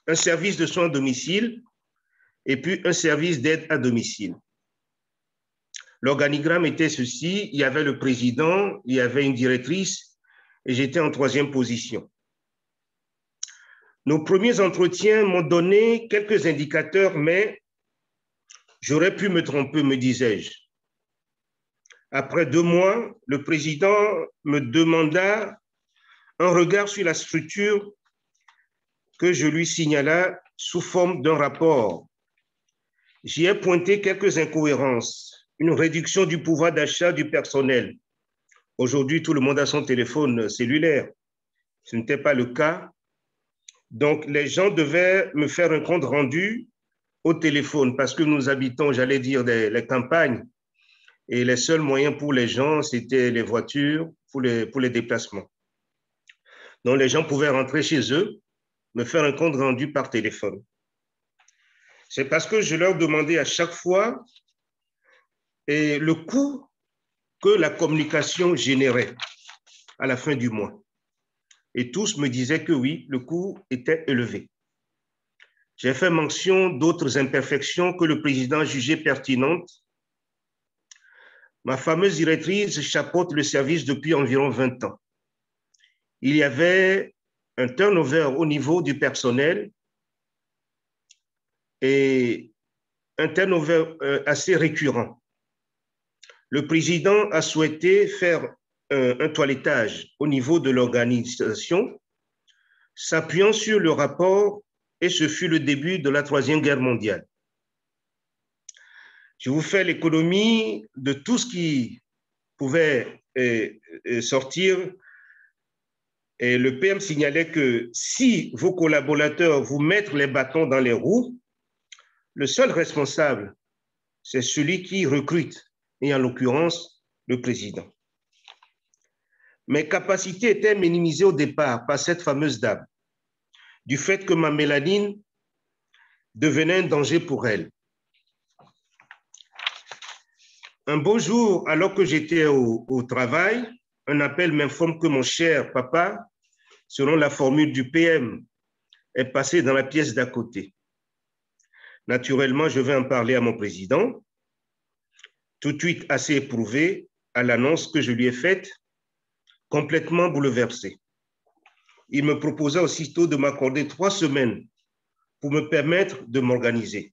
un service de soins à domicile et puis un service d'aide à domicile. L'organigramme était ceci, il y avait le président, il y avait une directrice et j'étais en 3e position. Nos premiers entretiens m'ont donné quelques indicateurs, mais j'aurais pu me tromper, me disais-je. Après 2 mois, le président me demanda un regard sur la structure que je lui signala sous forme d'un rapport. J'y ai pointé quelques incohérences, une réduction du pouvoir d'achat du personnel. Aujourd'hui, tout le monde a son téléphone cellulaire. Ce n'était pas le cas. Donc, les gens devaient me faire un compte rendu au téléphone parce que nous habitons, j'allais dire, les campagnes. Et les seuls moyens pour les gens, c'était les voitures pour les déplacements. Donc, les gens pouvaient rentrer chez eux, me faire un compte rendu par téléphone. C'est parce que je leur demandais à chaque fois le coût que la communication générait à la fin du mois. Et tous me disaient que oui, le coût était élevé. J'ai fait mention d'autres imperfections que le président jugeait pertinentes. Ma fameuse directrice chapeaute le service depuis environ 20 ans. Il y avait un turnover au niveau du personnel et un turnover assez récurrent. Le président a souhaité faire un toilettage au niveau de l'organisation, s'appuyant sur le rapport, et ce fut le début de la 3e guerre mondiale. Je vous fais l'économie de tout ce qui pouvait sortir. Et le PM signalait que si vos collaborateurs vous mettent les bâtons dans les roues, le seul responsable, c'est celui qui recrute, et en l'occurrence, le président. Mes capacités étaient minimisées au départ par cette fameuse dame, du fait que ma mélanine devenait un danger pour elle. Un beau jour, alors que j'étais au travail, un appel m'informe que mon cher papa, selon la formule du PM, est passé dans la pièce d'à côté. Naturellement, je vais en parler à mon président, tout de suite assez éprouvé à l'annonce que je lui ai faite, complètement bouleversé. Il me proposa aussitôt de m'accorder 3 semaines pour me permettre de m'organiser.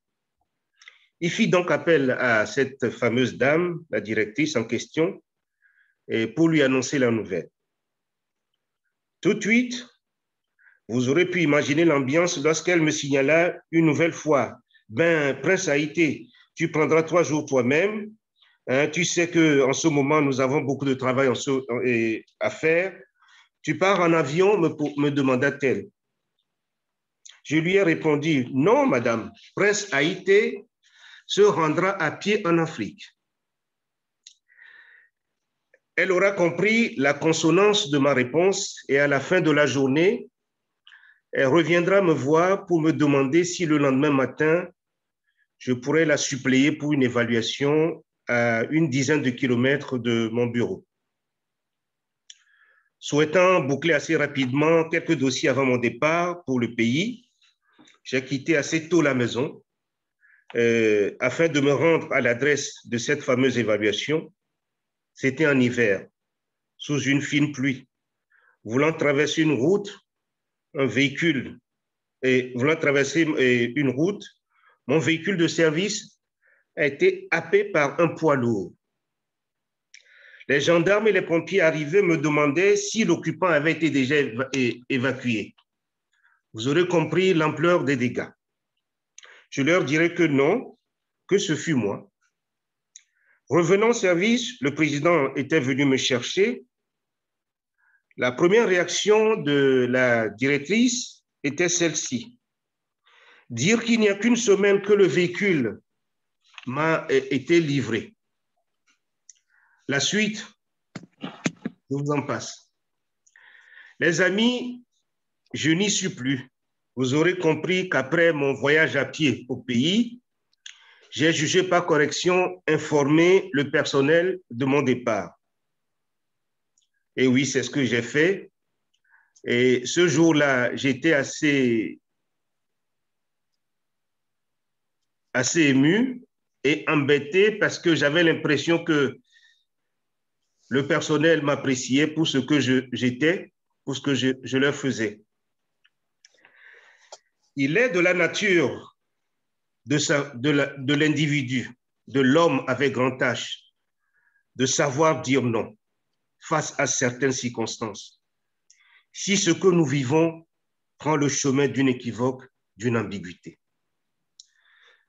Il fit donc appel à cette fameuse dame, la directrice en question, et pour lui annoncer la nouvelle. Tout de suite, vous aurez pu imaginer l'ambiance lorsqu'elle me signala une nouvelle fois, « Ben, Prince Haïté, tu prendras 3 jours toi-même. Hein, tu sais qu'en ce moment, nous avons beaucoup de travail à faire. Tu pars en avion, me demanda-t-elle. Je lui ai répondu, « Non, madame, Prince Haïté se rendra à pied en Afrique. » Elle aura compris la consonance de ma réponse et à la fin de la journée, elle reviendra me voir pour me demander si le lendemain matin, je pourrais la suppléer pour une évaluation à une dizaine de kilomètres de mon bureau. Souhaitant boucler assez rapidement quelques dossiers avant mon départ pour le pays, j'ai quitté assez tôt la maison afin de me rendre à l'adresse de cette fameuse évaluation. C'était en hiver, sous une fine pluie. Voulant traverser une route, mon véhicule de service a été happé par un poids lourd. Les gendarmes et les pompiers arrivés me demandaient si l'occupant avait été déjà évacué. Vous aurez compris l'ampleur des dégâts. Je leur dirai que non, que ce fut moi. Revenant au service, le président était venu me chercher. La première réaction de la directrice était celle-ci. Dire qu'il n'y a qu'une semaine que le véhicule m'a été livré. La suite, je vous en passe. Les amis, je n'y suis plus. Vous aurez compris qu'après mon voyage à pied au pays, j'ai jugé par correction informer le personnel de mon départ. Et oui, c'est ce que j'ai fait. Et ce jour-là, j'étais assez ému et embêté parce que j'avais l'impression que le personnel m'appréciait pour ce que j'étais, pour ce que je leur faisais. Il est de la nature de l'individu, de l'homme avec grand H, de savoir dire non face à certaines circonstances. Si ce que nous vivons prend le chemin d'une équivoque, d'une ambiguïté.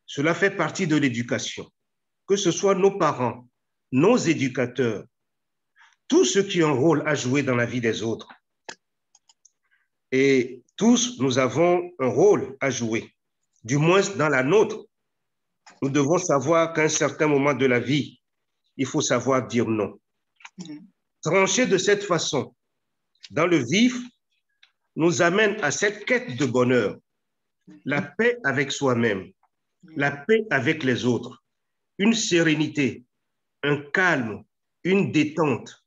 Cela fait partie de l'éducation, que ce soit nos parents, nos éducateurs, tous ceux qui ont un rôle à jouer dans la vie des autres. Et tous, nous avons un rôle à jouer, du moins dans la nôtre. Nous devons savoir qu'à un certain moment de la vie, il faut savoir dire non. Trancher de cette façon, dans le vif, nous amène à cette quête de bonheur, la paix avec soi-même, la paix avec les autres, une sérénité, un calme, une détente,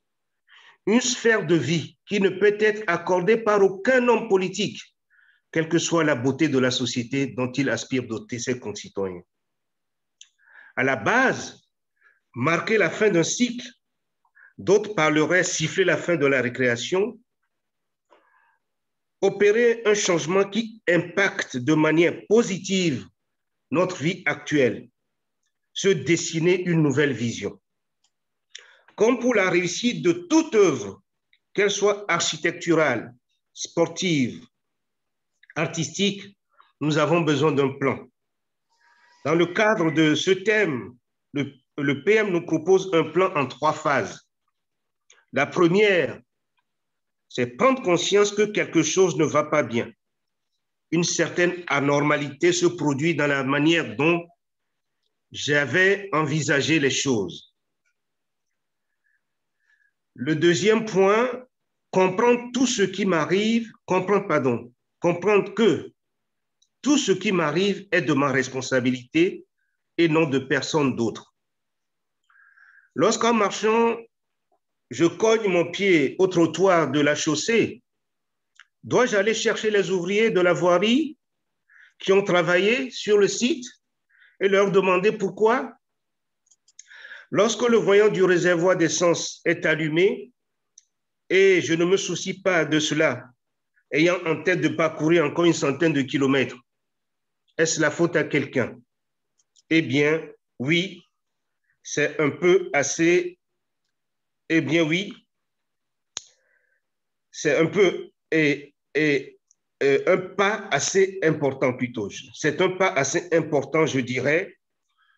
une sphère de vie qui ne peut être accordée par aucun homme politique, quelle que soit la beauté de la société dont il aspire doter ses concitoyens. À la base, marquer la fin d'un cycle, d'autres parleraient siffler la fin de la récréation, opérer un changement qui impacte de manière positive notre vie actuelle, se dessiner une nouvelle vision. Comme pour la réussite de toute œuvre, qu'elle soit architecturale, sportive, artistique, nous avons besoin d'un plan. Dans le cadre de ce thème, le PM nous propose un plan en 3 phases. La première, c'est prendre conscience que quelque chose ne va pas bien. Une certaine anormalité se produit dans la manière dont j'avais envisagé les choses. Le deuxième point, comprendre que tout ce qui m'arrive est de ma responsabilité et non de personne d'autre. Lorsqu'en marchant, je cogne mon pied au trottoir de la chaussée, dois-je aller chercher les ouvriers de la voirie qui ont travaillé sur le site et leur demander pourquoi? Lorsque le voyant du réservoir d'essence est allumé et je ne me soucie pas de cela, ayant en tête de parcourir encore une centaine de kilomètres, est-ce la faute à quelqu'un? Eh bien, oui, c'est un peu assez... Eh bien, oui, c'est un peu... un pas assez important plutôt. C'est un pas assez important, je dirais.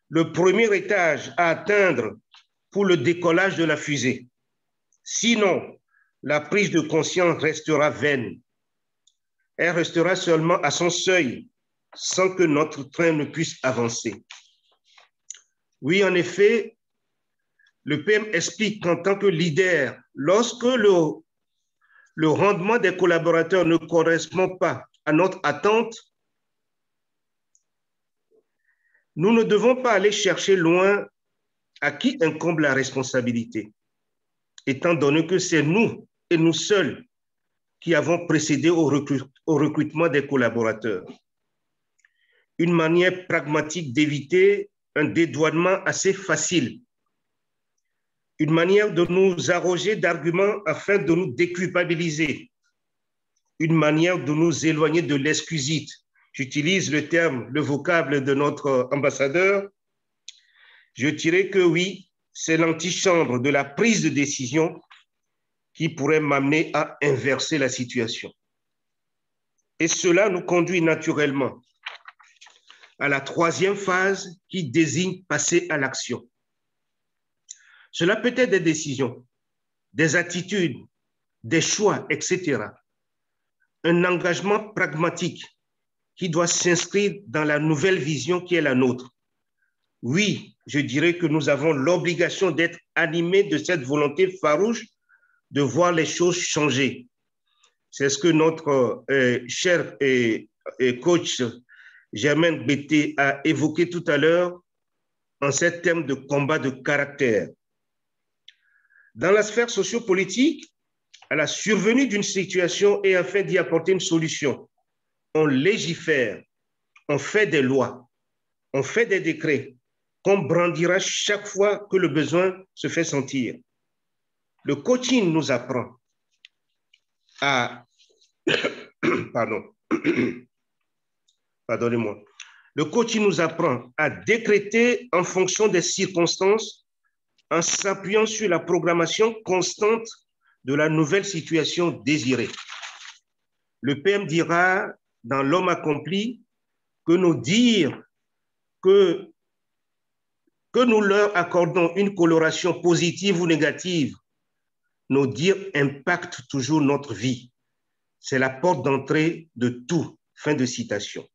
Le premier étage à atteindre pour le décollage de la fusée. Sinon, la prise de conscience restera vaine. Elle restera seulement à son seuil, sans que notre train ne puisse avancer. Oui, en effet, le PM explique qu'en tant que leader, lorsque le rendement des collaborateurs ne correspond pas à notre attente, nous ne devons pas aller chercher loin à qui incombe la responsabilité, étant donné que c'est nous et nous seuls qui avons procédé au recrutement des collaborateurs. Une manière pragmatique d'éviter un dédouanement assez facile, une manière de nous arroger d'arguments afin de nous déculpabiliser, une manière de nous éloigner de l'excusite. J'utilise le vocable de notre ambassadeur. Je dirais que oui, c'est l'antichambre de la prise de décision qui pourrait m'amener à inverser la situation. Et cela nous conduit naturellement à la 3e phase qui désigne passer à l'action. Cela peut être des décisions, des attitudes, des choix, etc. Un engagement pragmatique qui doit s'inscrire dans la nouvelle vision qui est la nôtre. Oui, je dirais que nous avons l'obligation d'être animés de cette volonté farouche de voir les choses changer. C'est ce que notre cher coach Germaine Bété a évoqué tout à l'heure en ces termes de combat de caractère. Dans la sphère sociopolitique, à la survenue d'une situation et afin d'y apporter une solution, on légifère, on fait des lois, on fait des décrets qu'on brandira chaque fois que le besoin se fait sentir. Le coaching nous apprend à... Pardon. Pardonnez-moi. Le coaching nous apprend à décréter en fonction des circonstances en s'appuyant sur la programmation constante de la nouvelle situation désirée. Le PM dira dans L'homme accompli que nos dires, que nous leur accordons une coloration positive ou négative, nos dires impactent toujours notre vie. C'est la porte d'entrée de tout. Fin de citation.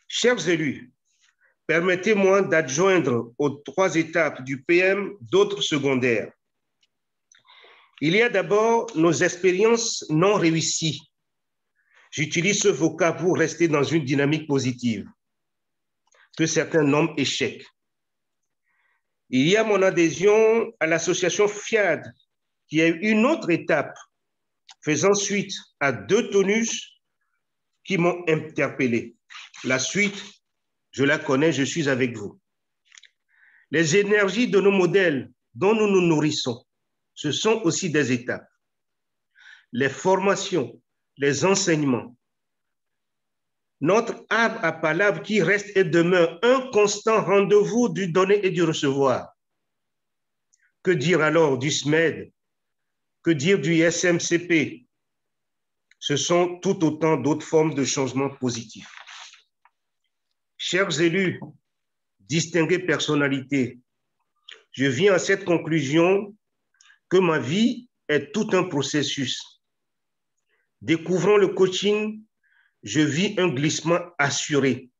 Chers élus, permettez-moi d'adjoindre aux 3 étapes du PM d'autres secondaires. Il y a d'abord nos expériences non réussies. J'utilise ce vocable pour rester dans une dynamique positive, que certains nomment échec. Il y a mon adhésion à l'association FIAD, qui est une autre étape, faisant suite à 2 tonus qui m'ont interpellé. La suite, je la connais, je suis avec vous. Les énergies de nos modèles dont nous nous nourrissons, ce sont aussi des étapes. Les formations, les enseignements, notre arbre à palabre qui reste et demeure un constant rendez-vous du donner et du recevoir. Que dire alors du SMED? Que dire du SMCP? Ce sont tout autant d'autres formes de changement positif. Chers élus, distinguées personnalités, je viens à cette conclusion que ma vie est tout un processus. Découvrant le coaching, je vis un glissement assuré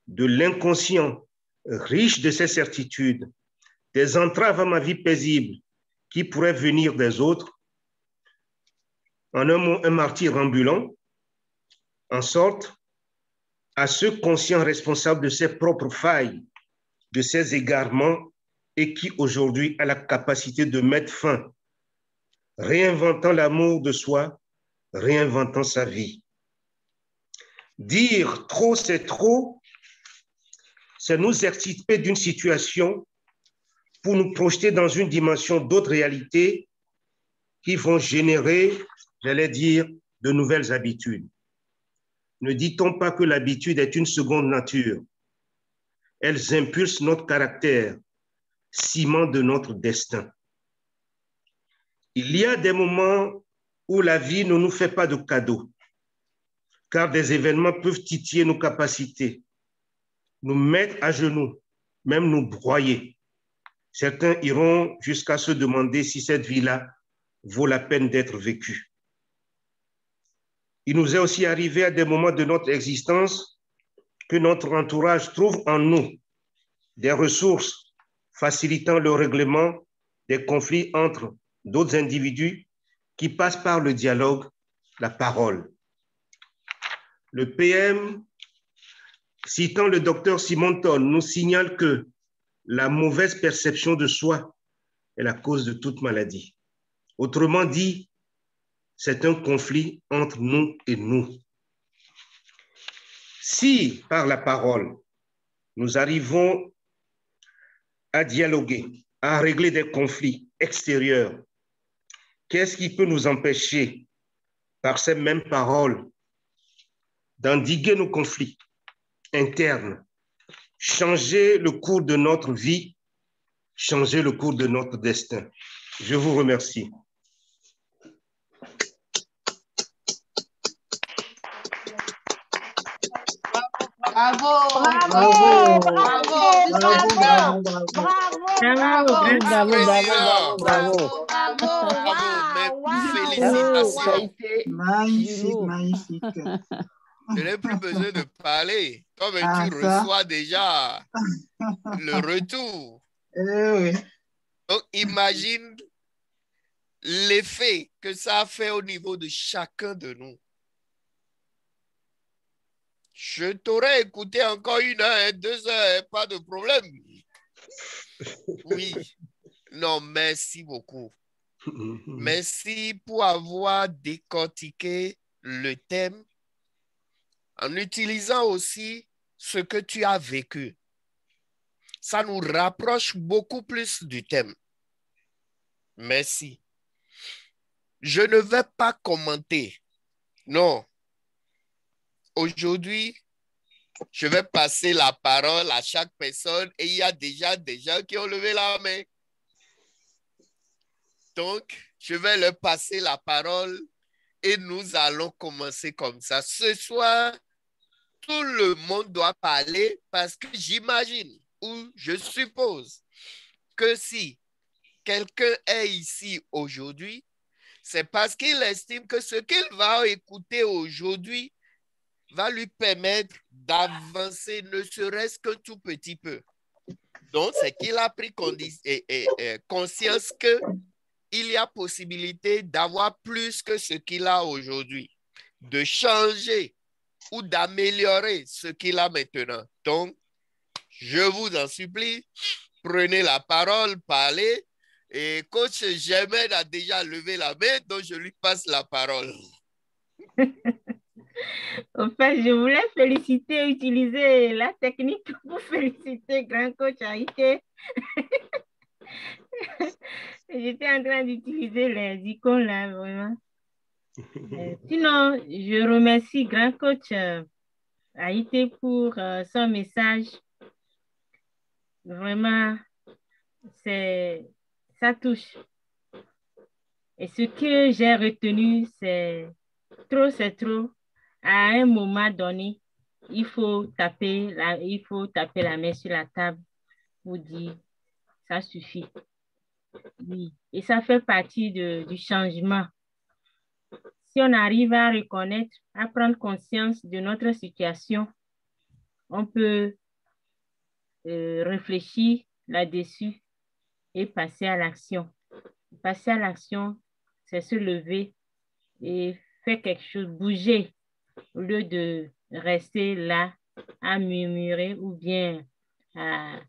de l'inconscient, riche de ses certitudes, des entraves à ma vie paisible qui pourraient venir des autres. En un mot, un martyr ambulant, en sorte à ceux conscients responsables de ses propres failles, de ses égarements et qui aujourd'hui a la capacité de mettre fin, réinventant l'amour de soi, réinventant sa vie. Dire trop, c'est trop, c'est nous extirper d'une situation pour nous projeter dans une dimension d'autres réalités qui vont générer, j'allais dire, de nouvelles habitudes. Ne dit-on pas que l'habitude est une seconde nature? Elles impulsent notre caractère, ciment de notre destin. Il y a des moments où la vie ne nous fait pas de cadeaux, car des événements peuvent titiller nos capacités, nous mettre à genoux, même nous broyer. Certains iront jusqu'à se demander si cette vie-là vaut la peine d'être vécue. Il nous est aussi arrivé à des moments de notre existence que notre entourage trouve en nous des ressources facilitant le règlement des conflits entre d'autres individus qui passent par le dialogue, la parole. Le PM, citant le docteur Simonton, nous signale que la mauvaise perception de soi est la cause de toute maladie. Autrement dit, c'est un conflit entre nous et nous. Si, par la parole, nous arrivons à dialoguer, à régler des conflits extérieurs, qu'est-ce qui peut nous empêcher, par ces mêmes paroles, d'endiguer nos conflits internes, changer le cours de notre vie, changer le cours de notre destin? Je vous remercie. Bravo! Bravo! Bravo! Félicitations. Magnifique, magnifique. Je n'ai plus besoin de parler. Toi-même, tu ça. reçois déjà le retour. Oui. Donc, imagine l'effet que ça a fait au niveau de chacun de nous. Je t'aurais écouté encore 1 heure, 2 heures, pas de problème. Oui. Non, merci beaucoup. Merci pour avoir décortiqué le thème en utilisant aussi ce que tu as vécu. Ça nous rapproche beaucoup plus du thème. Merci. Je ne vais pas commenter. Non. Aujourd'hui, je vais passer la parole à chaque personne et il y a déjà des gens qui ont levé la main. Donc, je vais leur passer la parole et nous allons commencer comme ça. Ce soir, tout le monde doit parler parce que j'imagine ou je suppose que si quelqu'un est ici aujourd'hui, c'est parce qu'il estime que ce qu'il va écouter aujourd'hui va lui permettre d'avancer, ne serait-ce qu'un tout petit peu. Donc, c'est qu'il a pris conscience qu'il y a possibilité d'avoir plus que ce qu'il a aujourd'hui, de changer ou d'améliorer ce qu'il a maintenant. Donc, je vous en supplie, prenez la parole, parlez. Et coach Germain a déjà levé la main, donc je lui passe la parole. En fait, je voulais utiliser la technique pour féliciter grand coach Haïté. J'étais en train d'utiliser les icônes là, vraiment. Sinon, je remercie grand coach Haïté pour son message. Vraiment, ça touche. Et ce que j'ai retenu, c'est trop. À un moment donné, il faut taper la main sur la table pour dire ça suffit. Oui. Et ça fait partie du changement. Si on arrive à reconnaître, à prendre conscience de notre situation, on peut réfléchir là-dessus et passer à l'action. Passer à l'action, c'est se lever et faire quelque chose, bouger, au lieu de rester là à murmurer ou bien à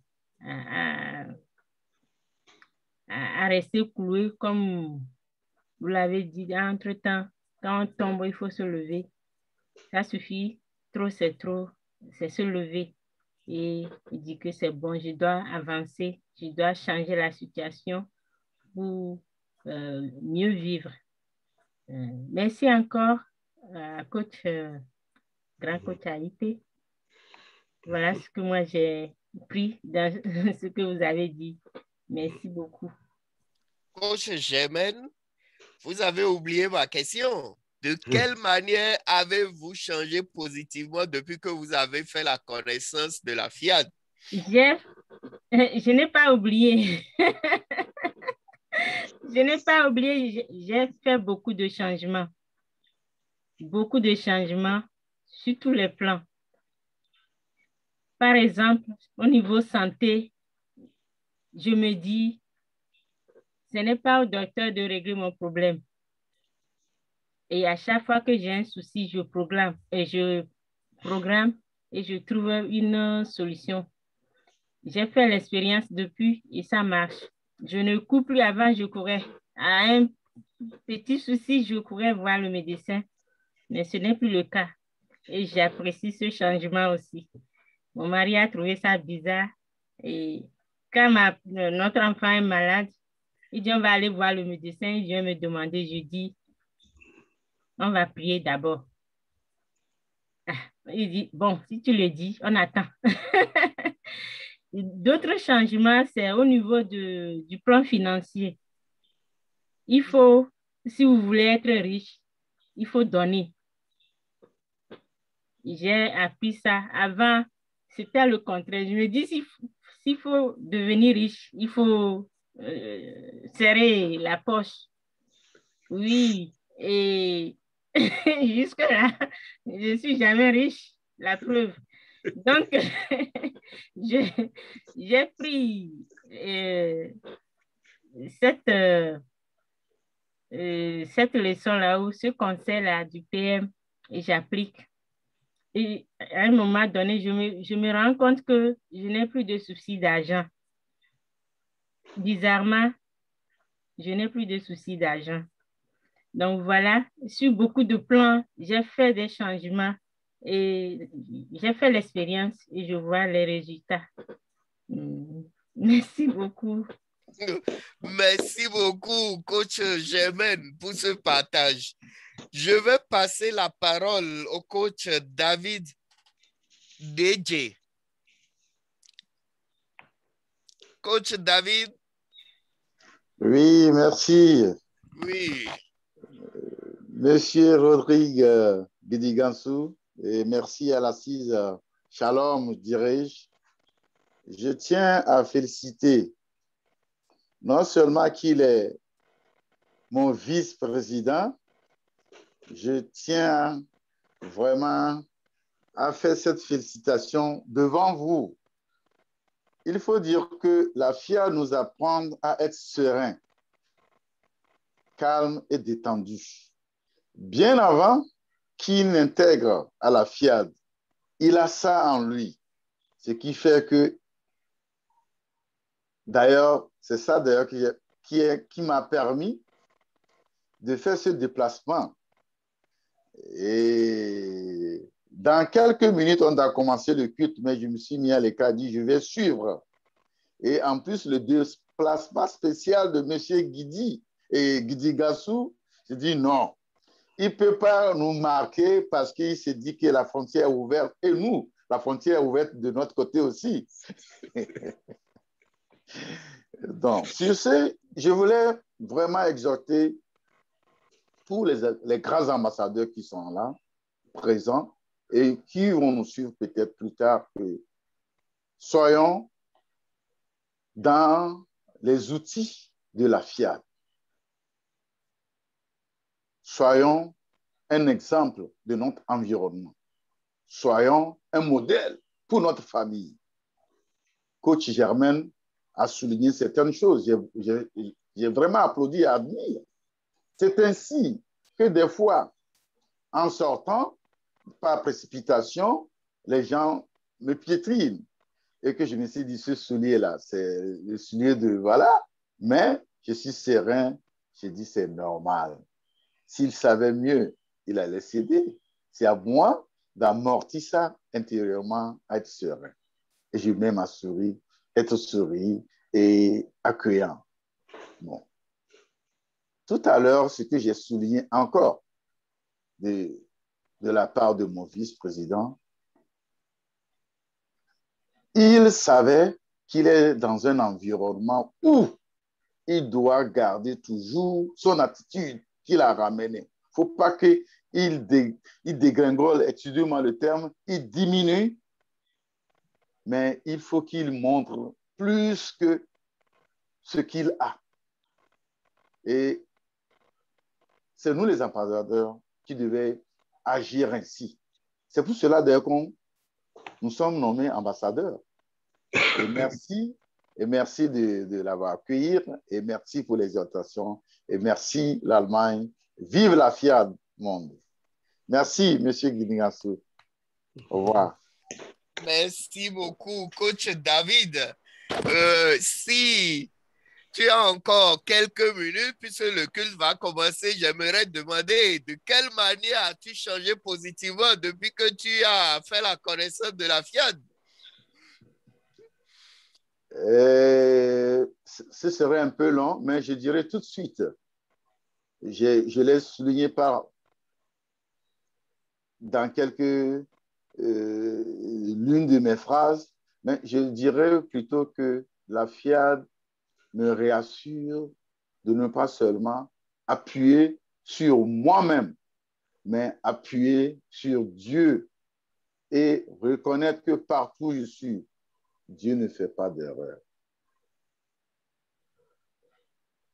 rester cloué comme vous l'avez dit. Entre-temps, quand on tombe, il faut se lever. Ça suffit. Trop, c'est se lever et dire que c'est bon, je dois avancer, je dois changer la situation pour mieux vivre. Merci encore à coach, grand coach Haïté. Voilà ce que moi j'ai pris dans ce que vous avez dit. Merci beaucoup. Coach Germain, vous avez oublié ma question. De quelle manière avez-vous changé positivement depuis que vous avez fait la connaissance de la FIAD? Je n'ai pas oublié. Je n'ai pas oublié, j'ai fait beaucoup de changements. Beaucoup de changements sur tous les plans. Par exemple, au niveau santé, je me dis, ce n'est pas au docteur de régler mon problème. Et à chaque fois que j'ai un souci, je programme et je trouve une solution. J'ai fait l'expérience depuis et ça marche. Je ne cours plus. Avant, je courais. À un petit souci, je courais voir le médecin, mais ce n'est plus le cas. Et j'apprécie ce changement aussi. Mon mari a trouvé ça bizarre. Et quand notre enfant est malade, il dit on va aller voir le médecin. Il vient me demander, je dis, on va prier d'abord. Il dit, bon, si tu le dis, on attend. D'autres changements, c'est au niveau du plan financier. Il faut, si vous voulez être riche, il faut donner. J'ai appris ça. Avant, c'était le contraire. Je me dis, s'il faut devenir riche, il faut serrer la poche. Oui, et jusque-là, je ne suis jamais riche, la preuve. Donc, j'ai pris cette leçon-là ou ce conseil-là du PM et j'applique. Et à un moment donné, je me rends compte que je n'ai plus de soucis d'argent. Bizarrement, je n'ai plus de soucis d'argent. Donc voilà, sur beaucoup de plans, j'ai fait des changements et j'ai fait l'expérience et je vois les résultats. Merci beaucoup. Merci beaucoup, coach Germaine, pour ce partage. Je vais passer la parole au coach David DJ. Coach David. Oui, merci. Oui. Monsieur Rodrigue Gidigansou, et merci à l'assise Shalom, dirais-je. Je tiens à féliciter non seulement qu'il est mon vice-président, je tiens vraiment à faire cette félicitation devant vous. Il faut dire que la FIA nous apprend à être serein, calme et détendu. Bien avant qu'il n'intègre à la FIAD, il a ça en lui. Ce qui fait que, d'ailleurs, c'est ça d'ailleurs qui m'a permis de faire ce déplacement. Et dans quelques minutes, on a commencé le culte, mais je me suis mis à l'écart, dit je vais suivre. Et en plus, le déplacement spécial de M. Guidi et Guidi Gassou, je dis non. Il ne peut pas nous marquer parce qu'il s'est dit que la frontière est ouverte. Et nous, la frontière est ouverte de notre côté aussi. Donc, sur ce, je voulais vraiment exhorter tous les grands ambassadeurs qui sont là, présents, et qui vont nous suivre peut-être plus tard, que soyons dans les outils de la FIAD. Soyons un exemple de notre environnement. Soyons un modèle pour notre famille. Coach Germaine a souligné certaines choses. J'ai vraiment applaudi et admiré. C'est ainsi que des fois, en sortant, par précipitation, les gens me piétinent. Et que je me suis dit, ce soulier-là, c'est le soulier de voilà. Mais je suis serein. J'ai dit, c'est normal. S'il savait mieux, il allait céder. C'est à moi d'amortir ça intérieurement, à être serein. Et je m'aime à sourire, être sourire et accueillant. Bon. Tout à l'heure, ce que j'ai souligné encore de la part de mon vice-président, il savait qu'il est dans un environnement où il doit garder toujours son attitude qu'il a ramenée. Il ne faut pas qu'il dégringole, excusez-moi le terme, il diminue, mais il faut qu'il montre plus que ce qu'il a. Et c'est nous les ambassadeurs qui devaient agir ainsi. C'est pour cela d'ailleurs que nous sommes nommés ambassadeurs. Et merci de l'avoir accueilli, et merci pour les exhortations, et merci l'Allemagne. Vive la FIAD monde. Merci, M. Guidigassou. Au revoir. Merci beaucoup, coach David. Si tu as encore quelques minutes, puisque le culte va commencer, j'aimerais demander de quelle manière as-tu changé positivement depuis que tu as fait la connaissance de la FIAD? Ce serait un peu long, mais je dirais tout de suite. Je l'ai souligné dans l'une de mes phrases, mais je dirais plutôt que la FIAD me réassure de ne pas seulement appuyer sur moi-même, mais appuyer sur Dieu et reconnaître que partout où je suis, Dieu ne fait pas d'erreur.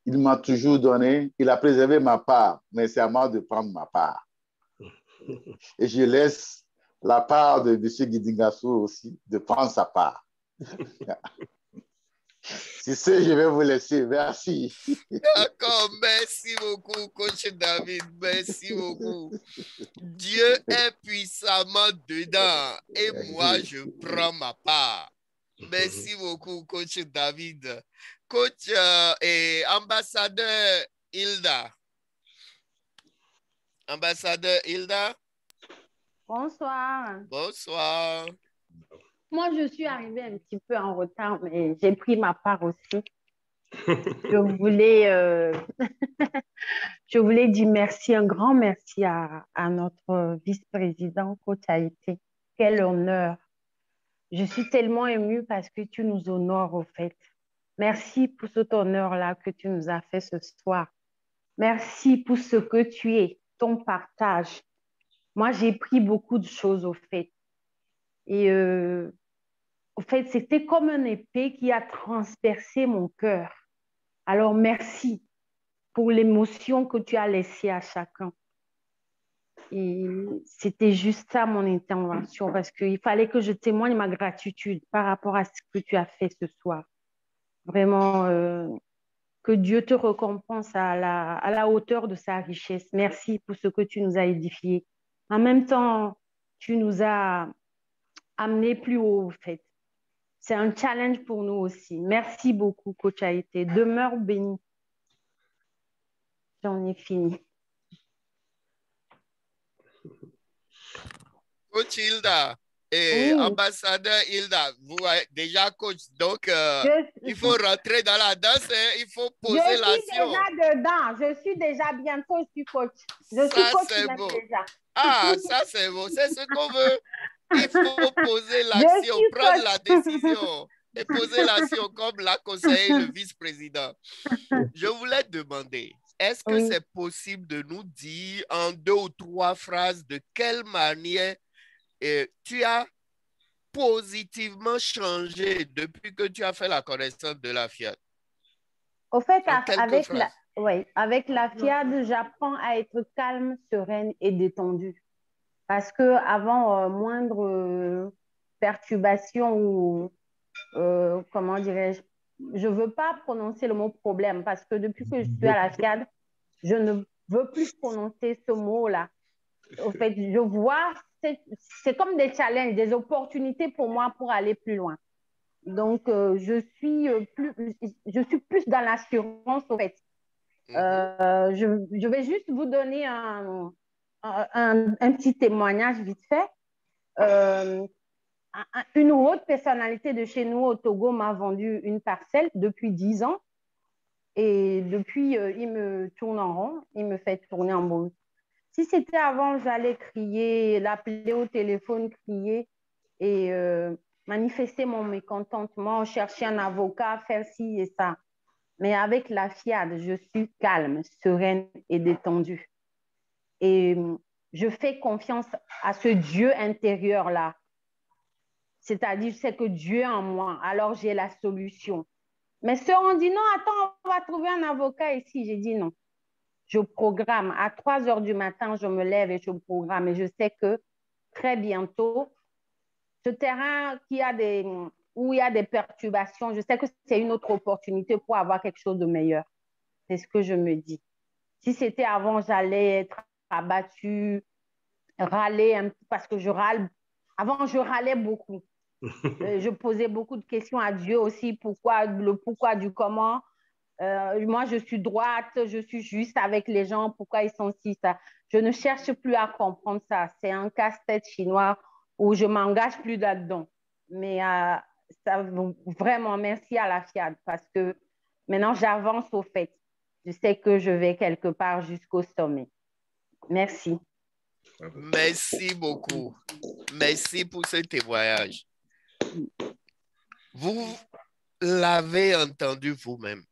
Il m'a toujours donné, il a préservé ma part, mais c'est à moi de prendre ma part. Et je laisse la part de M. Guidingassou aussi de prendre sa part. Si c'est, je vais vous laisser. Merci. D'accord, merci beaucoup, coach David. Merci beaucoup. Dieu est puissamment dedans et moi, je prends ma part. Merci beaucoup, coach David. Coach et ambassadeur Hilda. Ambassadeur Hilda. Bonsoir. Bonsoir. Moi, je suis arrivée un petit peu en retard, mais j'ai pris ma part aussi. Je voulais, je voulais dire merci, un grand merci à notre vice-président, coach Haïti. Quel honneur. Je suis tellement émue parce que tu nous honores, au fait. Merci pour cet honneur-là que tu nous as fait ce soir. Merci pour ce que tu es, ton partage. Moi, j'ai pris beaucoup de choses, au fait. Et au fait, c'était comme une épée qui a transpercé mon cœur. Alors, merci pour l'émotion que tu as laissée à chacun. Et c'était juste ça mon intervention, parce qu'il fallait que je témoigne ma gratitude par rapport à ce que tu as fait ce soir. Vraiment, que Dieu te récompense à la hauteur de sa richesse. Merci pour ce que tu nous as édifié. En même temps, tu nous as amené plus haut, au fait. C'est un challenge pour nous aussi. Merci beaucoup, coach Haïti. Demeure béni. J'en ai fini. Coach Hilda et Oui. ambassadeur Hilda, vous êtes déjà coach, donc il faut rentrer dans la danse, hein, il faut poser l'action. Je suis déjà dedans, je suis déjà bientôt, je suis coach. Je suis coach même bon. déjà. Ah, ça c'est bon, c'est ce qu'on veut. Il faut poser l'action, prendre la décision et poser l'action comme l'a conseillé le vice-président. Je voulais demander, est-ce que c'est possible de nous dire en 2 ou 3 phrases de quelle manière tu as positivement changé depuis que tu as fait la connaissance de la FIAD? Au fait, avec la FIAD, j'apprends à être calme, sereine et détendue. Parce qu'avant, moindre perturbation ou, comment dirais-je, je ne veux pas prononcer le mot problème parce que depuis que je suis à la FIAD, je ne veux plus prononcer ce mot-là. Au fait, je vois, c'est comme des challenges, des opportunités pour moi pour aller plus loin. Donc, je suis plus dans l'assurance, au fait. Je vais juste vous donner un petit témoignage vite fait. Une haute personnalité de chez nous au Togo m'a vendu une parcelle depuis 10 ans. Et depuis, il me tourne en rond, il me fait tourner en boule. Si c'était avant, j'allais crier, l'appeler au téléphone, crier et manifester mon mécontentement, chercher un avocat, faire ci et ça. Mais avec la FIAD, je suis calme, sereine et détendue. Et je fais confiance à ce Dieu intérieur-là. C'est-à-dire, c'est que Dieu est en moi, alors j'ai la solution. Mais ceux ont dit, non, attends, on va trouver un avocat ici. J'ai dit non. Je programme. À 3 heures du matin, je me lève et je programme. Et je sais que très bientôt, ce terrain où il y a des perturbations, je sais que c'est une autre opportunité pour avoir quelque chose de meilleur. C'est ce que je me dis. Si c'était avant, j'allais être abattue, râler, parce que je râle. Avant, je râlais beaucoup. Je posais beaucoup de questions à Dieu aussi, le pourquoi du comment. Moi, je suis droite, je suis juste avec les gens, pourquoi ils sont si ça. Je ne cherche plus à comprendre ça. C'est un casse-tête chinois où je ne m'engage plus là-dedans. Mais vraiment, merci à la FIAD parce que maintenant, j'avance au fait. Je sais que je vais quelque part jusqu'au sommet. Merci. Merci beaucoup. Merci pour ce témoignage. Vous l'avez entendu vous-même.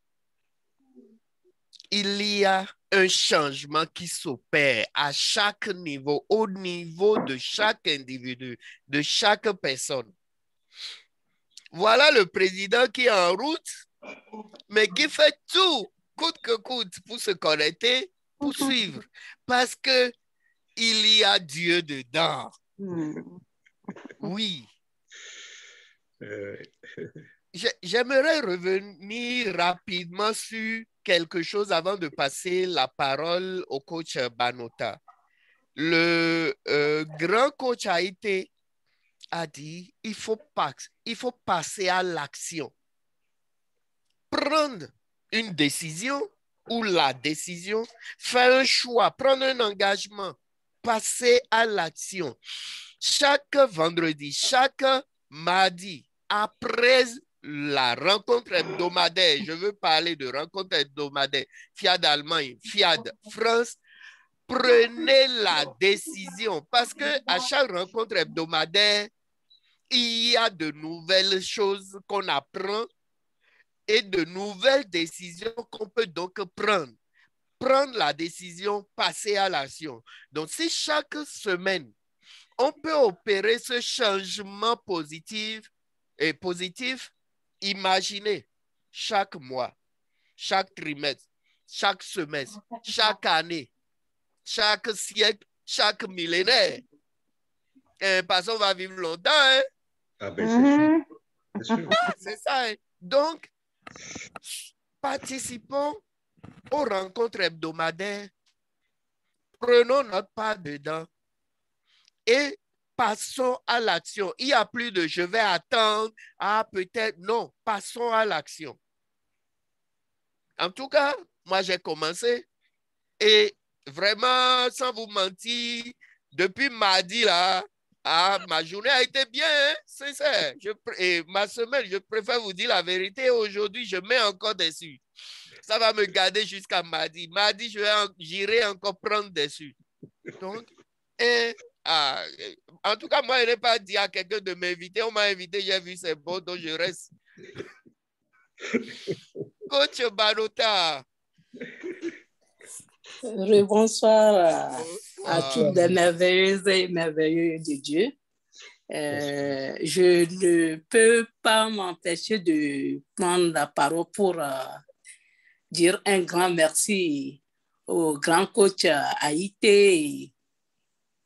Il y a un changement qui s'opère à chaque niveau, au niveau de chaque individu, de chaque personne. Voilà le président qui est en route, mais qui fait tout, coûte que coûte, pour se connecter, pour suivre. Parce que il y a Dieu dedans. Oui. j'aimerais revenir rapidement sur quelque chose avant de passer la parole au coach Banota. Le grand coach Haïté a dit il faut passer à l'action. Prendre une décision ou la décision, faire un choix, prendre un engagement, passer à l'action. Chaque vendredi, chaque mardi, après la rencontre hebdomadaire, je veux parler de rencontre hebdomadaire, FIAD Allemagne, FIAD France, prenez la décision parce qu'à chaque rencontre hebdomadaire, il y a de nouvelles choses qu'on apprend et de nouvelles décisions qu'on peut donc prendre. Prendre la décision, passer à l'action. Donc, si chaque semaine, on peut opérer ce changement positif, imaginez chaque mois, chaque trimestre, chaque semestre, chaque année, chaque siècle, chaque millénaire. Parce qu'on va vivre longtemps. Hein? Ah ben c'est sûr. C'est ça. Hein? Donc, participons aux rencontres hebdomadaires, prenons notre part dedans et passons à l'action. Il n'y a plus de je vais attendre, peut-être, non, passons à l'action. En tout cas, moi j'ai commencé et vraiment, sans vous mentir, depuis mardi là, ma journée a été bien, hein? C'est ça. Et ma semaine, je préfère vous dire la vérité, aujourd'hui, je mets encore dessus. Ça va me garder jusqu'à mardi. Mardi, j'irai encore prendre dessus. Donc, en tout cas, moi, je n'ai pas dit à quelqu'un de m'inviter. On m'a invité, j'ai vu c'est beau, donc je reste. Coach Banota. Bonsoir à toutes les merveilleuses et merveilleux de Dieu. Je ne peux pas m'empêcher de prendre la parole pour dire un grand merci au grand coach Haïté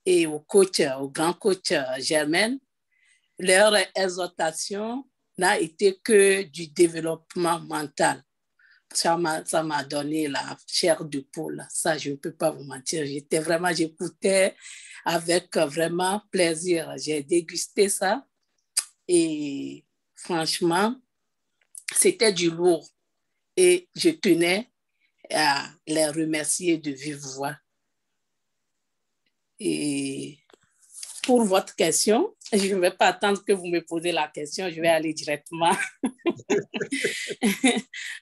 et au grand coach Germaine. Leur exhortation n'a été que du développement mental. Ça m'a donné la chair de poule. Ça, je ne peux pas vous mentir. J'écoutais avec vraiment plaisir. J'ai dégusté ça et franchement, c'était du lourd. Et je tenais à les remercier de vive voix. Et pour votre question, je ne vais pas attendre que vous me posez la question, je vais aller directement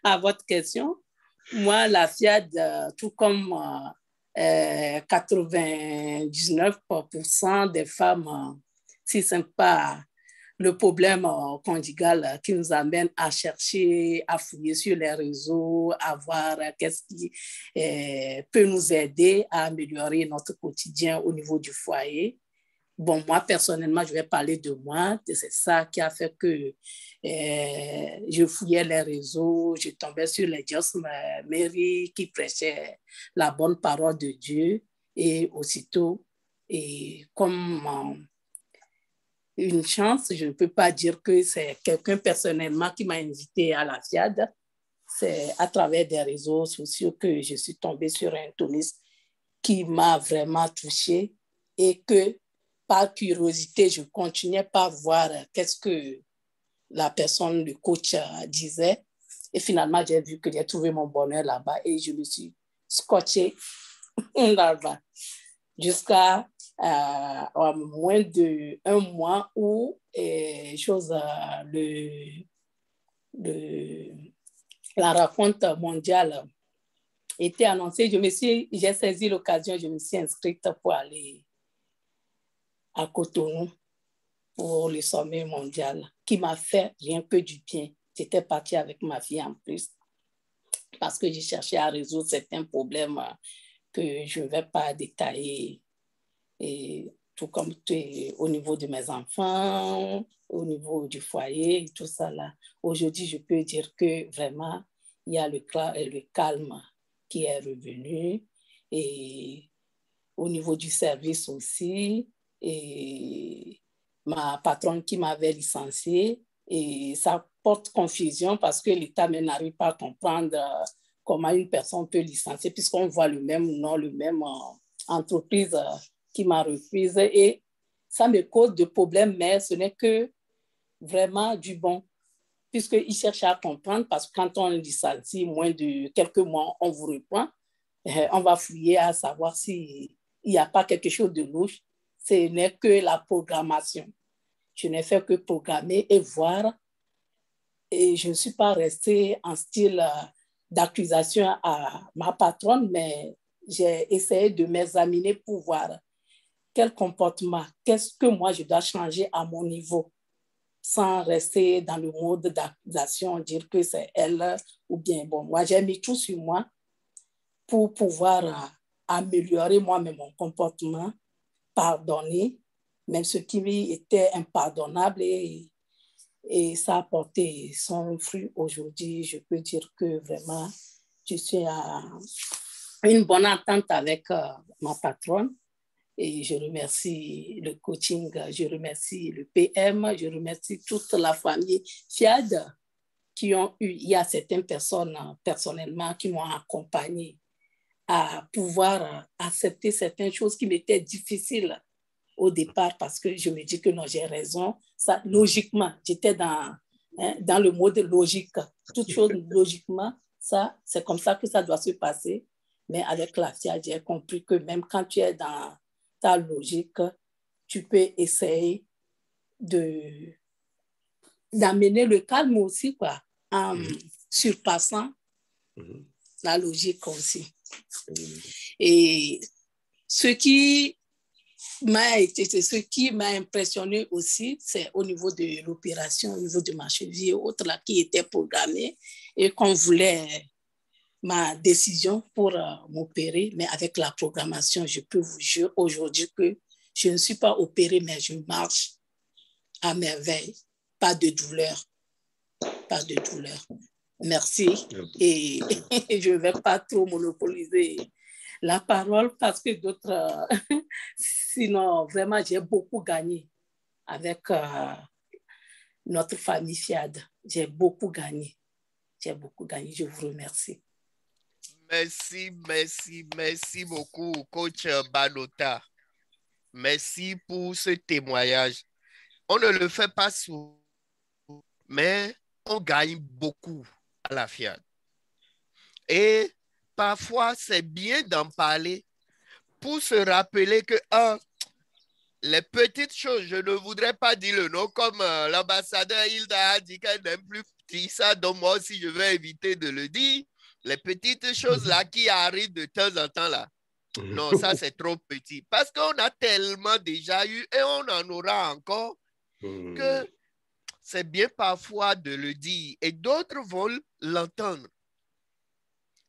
à votre question. Moi, la FIAD, tout comme 99% des femmes, si ce n'est pas le problème conjugal qui nous amène à chercher, à fouiller sur les réseaux, à voir qu'est-ce qui peut nous aider à améliorer notre quotidien au niveau du foyer. Bon, moi, personnellement, je vais parler de moi. C'est ça qui a fait que je fouillais les réseaux, je tombais sur les Just Mary qui prêchaient la bonne parole de Dieu. Et aussitôt, et comme une chance, je ne peux pas dire que c'est quelqu'un personnellement qui m'a invité à la FIAD. C'est à travers des réseaux sociaux que je suis tombée sur un toniste qui m'a vraiment touchée et que par curiosité, je continuais par voir qu'est-ce que la personne, le coach disait. Et finalement, j'ai vu que j'ai trouvé mon bonheur là-bas et je me suis scotchée là-bas jusqu'à moins d'un mois où la rencontre mondiale était annoncée. J'ai saisi l'occasion, je me suis inscrite pour aller à Cotonou pour le sommet mondial qui m'a fait rien que du bien. J'étais partie avec ma fille en plus parce que j'ai cherché à résoudre certains problèmes que je ne vais pas détailler, et tout comme au niveau de mes enfants, au niveau du foyer, et tout ça là. Aujourd'hui, je peux dire que vraiment, il y a le calme qui est revenu, et au niveau du service aussi, et ma patronne qui m'avait licenciée, et ça porte confusion parce que l'État n'arrive pas à comprendre comment une personne peut licencier puisqu'on voit le même nom, le même entreprise qui m'a reprise et ça me cause de problèmes, mais ce n'est que vraiment du bon puisqu'ils cherchent à comprendre parce que quand on licencie moins de quelques mois, on vous reprend, on va fouiller à savoir s'il n'y a pas quelque chose de louche. Ce n'est que la programmation. Je n'ai fait que programmer et voir. Et je ne suis pas restée en style d'accusation à ma patronne, mais j'ai essayé de m'examiner pour voir quel comportement, qu'est-ce que moi je dois changer à mon niveau, sans rester dans le mode d'accusation, dire que c'est elle ou bien bon. Moi, j'ai mis tout sur moi pour pouvoir améliorer moi-même mon comportement, pardonner, même ce qui était impardonnable et ça a porté son fruit aujourd'hui. Je peux dire que vraiment, je suis à une bonne entente avec ma patronne et je remercie le coaching, je remercie le PM, je remercie toute la famille FIAD qui ont eu, il y a certaines personnes personnellement qui m'ont accompagné à pouvoir accepter certaines choses qui m'étaient difficiles au départ parce que je me dis que non, j'ai raison. Ça, logiquement, j'étais dans le mode logique. Toute chose logiquement, ça, c'est comme ça que ça doit se passer. Mais avec la FIA, j'ai compris que même quand tu es dans ta logique, tu peux essayer d'amener le calme aussi, quoi, en surpassant la logique aussi. Et ce qui m'a impressionné aussi, c'est au niveau de l'opération, au niveau de ma cheville et autres là, qui était programmée et qu'on voulait ma décision pour m'opérer, mais avec la programmation, je peux vous jurer aujourd'hui que je ne suis pas opérée, mais je marche à merveille. Pas de douleur. Pas de douleur. Merci. Et je ne vais pas trop monopoliser la parole parce que d'autres, sinon vraiment j'ai beaucoup gagné avec notre famille FIAD. J'ai beaucoup gagné. Je vous remercie. Merci beaucoup, coach Banota. Merci pour ce témoignage. On ne le fait pas souvent, mais on gagne beaucoup à la FIAD. Et parfois, c'est bien d'en parler pour se rappeler que, les petites choses, je ne voudrais pas dire le nom, comme l'ambassadeur Hilda a dit qu'elle n'aime plus dire ça, donc moi aussi, je vais éviter de le dire. Les petites choses là qui arrivent de temps en temps là. Non, ça, c'est trop petit. Parce qu'on a tellement déjà eu et on en aura encore que c'est bien parfois de le dire et d'autres vont l'entendre.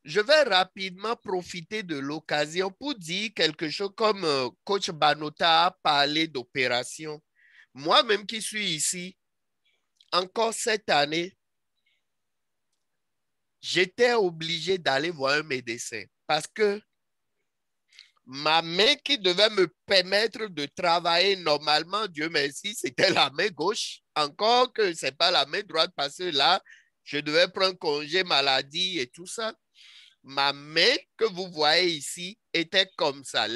Je vais rapidement profiter de l'occasion pour dire quelque chose comme coach Banota a parlé d'opération. Moi-même qui suis ici, encore cette année, j'étais obligé d'aller voir un médecin parce que ma main qui devait me permettre de travailler normalement, Dieu merci, c'était la main gauche. Encore que ce n'est pas la main droite parce que là, je devais prendre congé maladie et tout ça. Ma main que vous voyez ici était comme ça.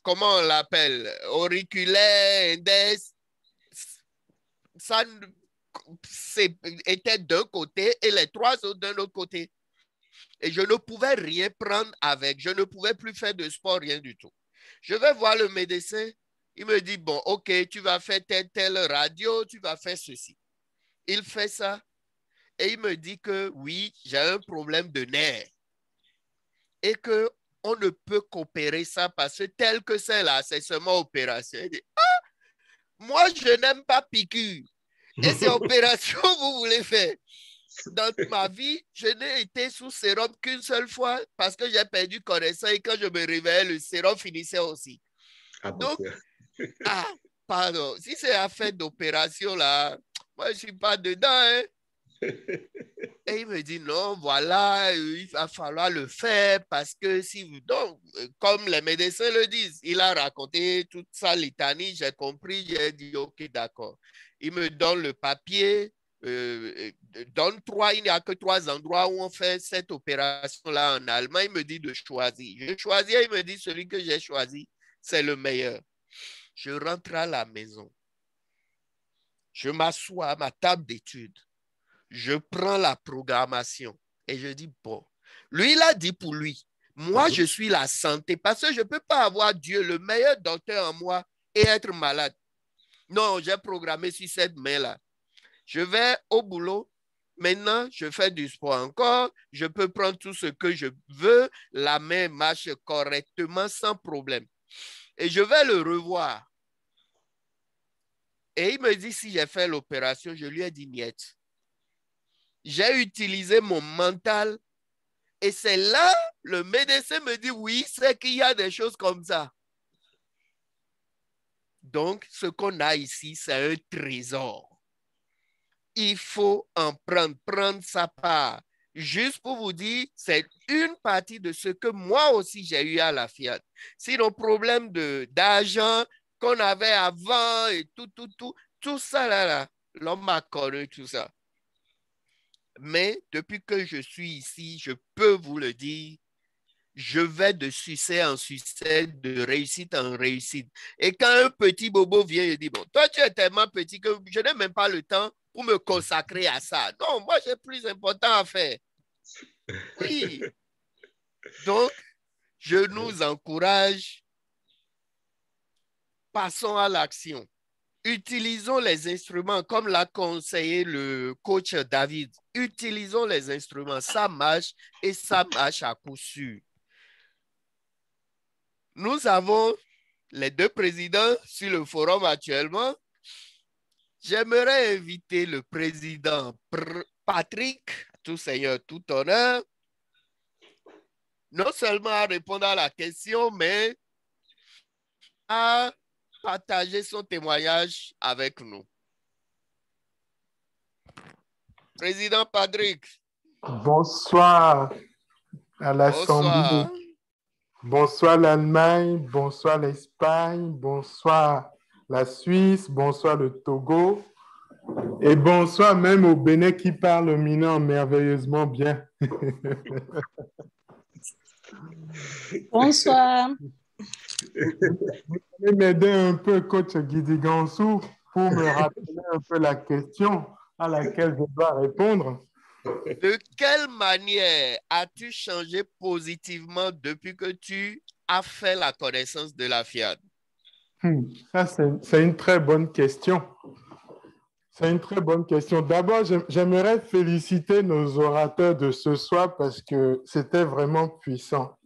Comment on l'appelle? Auriculaire, index. Ça était d'un côté et les trois autres d'un autre côté. Et je ne pouvais rien prendre avec. Je ne pouvais plus faire de sport, rien du tout. Je vais voir le médecin. Il me dit, bon, OK, tu vas faire telle radio, tu vas faire ceci. Il fait ça. Et il me dit que oui, j'ai un problème de nerf. Et qu'on ne peut qu'opérer ça parce que tel que c'est là, c'est seulement opération. Il dit, moi, je n'aime pas piqûre. Et c'est opération que vous voulez faire. Dans ma vie, je n'ai été sous sérum qu'une seule fois parce que j'ai perdu connaissance et quand je me réveillais, le sérum finissait aussi. Donc, pardon, si c'est affaire d'opération là, moi je ne suis pas dedans. Hein. Et il me dit, non, voilà, il va falloir le faire parce que si vous... Donc, comme les médecins le disent, il a raconté toute sa litanie, j'ai compris, j'ai dit, ok, d'accord. Il me donne le papier, il n'y a que 3 endroits où on fait cette opération-là en Allemagne. Il me dit de choisir. Je choisis, il me dit, celui que j'ai choisi, c'est le meilleur. Je rentre à la maison. Je m'assois à ma table d'études. Je prends la programmation et je dis, bon, lui, il a dit pour lui, moi, je suis la santé parce que je ne peux pas avoir Dieu, le meilleur docteur en moi, et être malade. Non, j'ai programmé sur cette main-là. Je vais au boulot. Maintenant, je fais du sport encore. Je peux prendre tout ce que je veux. La main marche correctement sans problème. Et je vais le revoir. Et il me dit, si j'ai fait l'opération, je lui ai dit, niet. J'ai utilisé mon mental et c'est là, le médecin me dit, oui, c'est qu'il y a des choses comme ça. Donc, ce qu'on a ici, c'est un trésor. Il faut en prendre sa part. Juste pour vous dire, c'est une partie de ce que moi aussi j'ai eu à la Fiat. Si nos problèmes d'argent qu'on avait avant et tout ça là, l'homme a connu tout ça. Mais depuis que je suis ici, je peux vous le dire, je vais de succès en succès, de réussite en réussite. Et quand un petit bobo vient et dit, bon, toi tu es tellement petit que je n'ai même pas le temps pour me consacrer à ça. Non, moi j'ai plus important à faire. Oui. Donc, je nous encourage, passons à l'action. Utilisons les instruments comme l'a conseillé le coach David. Utilisons les instruments. Ça marche et ça marche à coup sûr. Nous avons les 2 présidents sur le forum actuellement. J'aimerais inviter le président Patrick, tout seigneur, tout honneur, non seulement à répondre à la question, mais à partager son témoignage avec nous. Président Patrick. Bonsoir à l'Assemblée. Bonsoir l'Allemagne, bonsoir l'Espagne, bonsoir la Suisse, bonsoir le Togo et bonsoir même au Bénin qui parle minant merveilleusement bien. Bonsoir. Vous allez m'aider un peu, coach Guidi Gansou, pour me rappeler un peu la question à laquelle je dois répondre. De quelle manière as-tu changé positivement depuis que tu as fait la connaissance de la FIAD? Ça, c'est une très bonne question. C'est une très bonne question. D'abord, j'aimerais féliciter nos orateurs de ce soir parce que c'était vraiment puissant.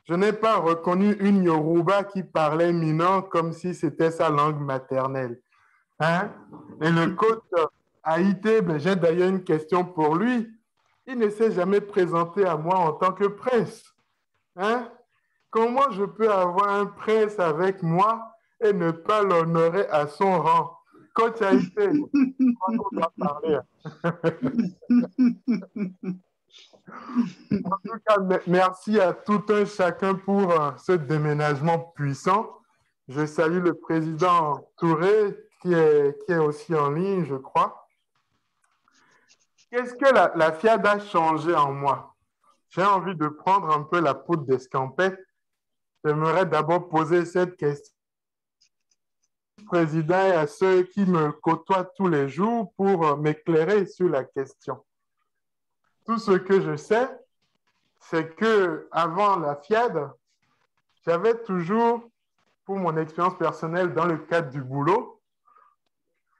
Je n'ai pas reconnu une Yoruba qui parlait minant comme si c'était sa langue maternelle. Hein? Et le coach Haïté, j'ai d'ailleurs une question pour lui. Il ne s'est jamais présenté à moi en tant que prince. Hein? Comment je peux avoir un prince avec moi et ne pas l'honorer à son rang? Coach Haïté, on va parler. En tout cas, merci à tout un chacun pour ce déménagement puissant. Je salue le président Touré qui est aussi en ligne, je crois. Qu'est-ce que la FIAD a changé en moi? J'ai envie de prendre un peu la poudre d'escampette. J'aimerais d'abord poser cette question au président et à ceux qui me côtoient tous les jours pour m'éclairer sur la question. Tout ce que je sais, c'est que avant la FIAD, j'avais toujours, pour mon expérience personnelle dans le cadre du boulot,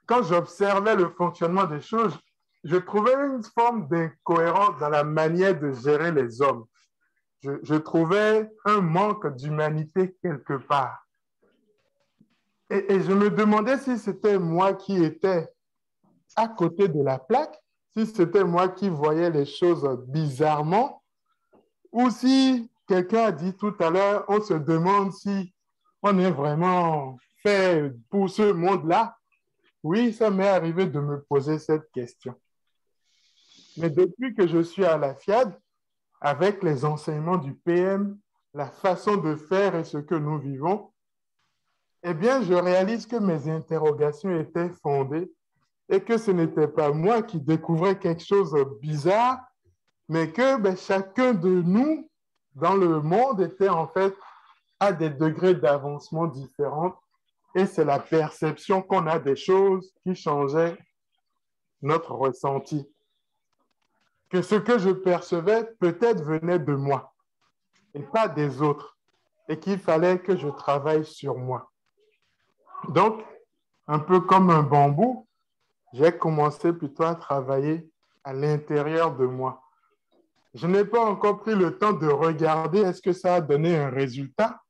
quand j'observais le fonctionnement des choses, je trouvais une forme d'incohérence dans la manière de gérer les hommes. Je trouvais un manque d'humanité quelque part. Et je me demandais si c'était moi qui étais à côté de la plaque, si c'était moi qui voyais les choses bizarrement, ou si quelqu'un a dit tout à l'heure, on se demande si on est vraiment fait pour ce monde-là. Oui, ça m'est arrivé de me poser cette question. Mais depuis que je suis à la FIAD, avec les enseignements du PM, la façon de faire et ce que nous vivons, eh bien, je réalise que mes interrogations étaient fondées et que ce n'était pas moi qui découvrais quelque chose de bizarre, mais que chacun de nous dans le monde était en fait à des degrés d'avancement différents et c'est la perception qu'on a des choses qui changeait notre ressenti. Que ce que je percevais peut-être venait de moi et pas des autres et qu'il fallait que je travaille sur moi. Donc, un peu comme un bambou, j'ai commencé plutôt à travailler à l'intérieur de moi. Je n'ai pas encore pris le temps de regarder est-ce que ça a donné un résultat,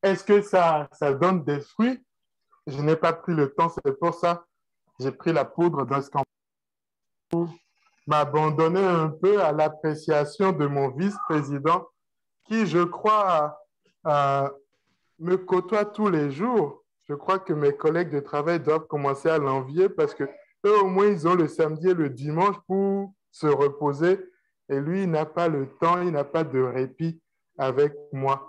est-ce que ça donne des fruits. Je n'ai pas pris le temps, c'est pour ça que j'ai pris la poudre d'escampette pour m'abandonner un peu à l'appréciation de mon vice-président qui, je crois, me côtoie tous les jours. Je crois que mes collègues de travail doivent commencer à l'envier parce que eux, au moins, ils ont le samedi et le dimanche pour se reposer. Et lui, il n'a pas le temps, il n'a pas de répit avec moi.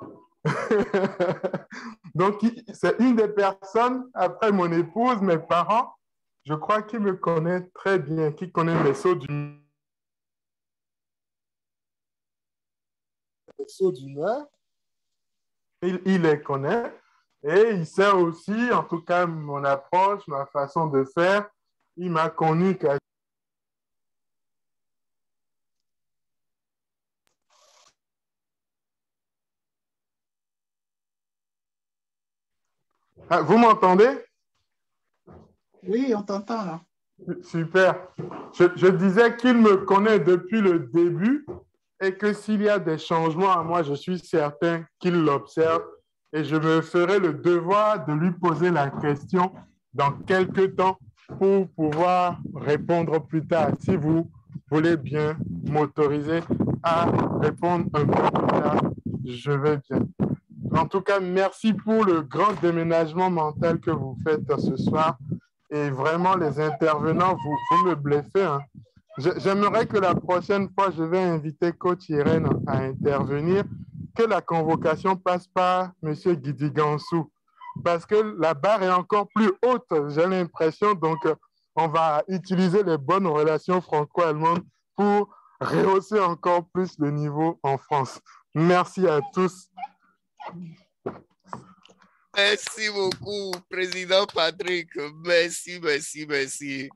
Donc, c'est une des personnes, après mon épouse, mes parents, je crois qu'il me connaît très bien, qui connaît mes sauts d'humeur. Il les connaît et il sait aussi, en tout cas, mon approche, ma façon de faire. Il m'a connu qu'à Ah, vous m'entendez? Oui, on t'entend là. Super. Je disais qu'il me connaît depuis le début et que s'il y a des changements à moi, je suis certain qu'il l'observe et je me ferai le devoir de lui poser la question dans quelques temps pour pouvoir répondre plus tard. Si vous voulez bien m'autoriser à répondre un peu plus tard, je vais bien. En tout cas, merci pour le grand déménagement mental que vous faites ce soir. Et vraiment, les intervenants, vous me bluffez. Hein. J'aimerais que la prochaine fois, je vais inviter Coach Irène à intervenir, que la convocation passe par M. Guidi Gansou, parce que la barre est encore plus haute, j'ai l'impression. Donc, on va utiliser les bonnes relations franco-allemandes pour rehausser encore plus le niveau en France. Merci à tous. Merci beaucoup, Président Patrick. Merci, merci, merci.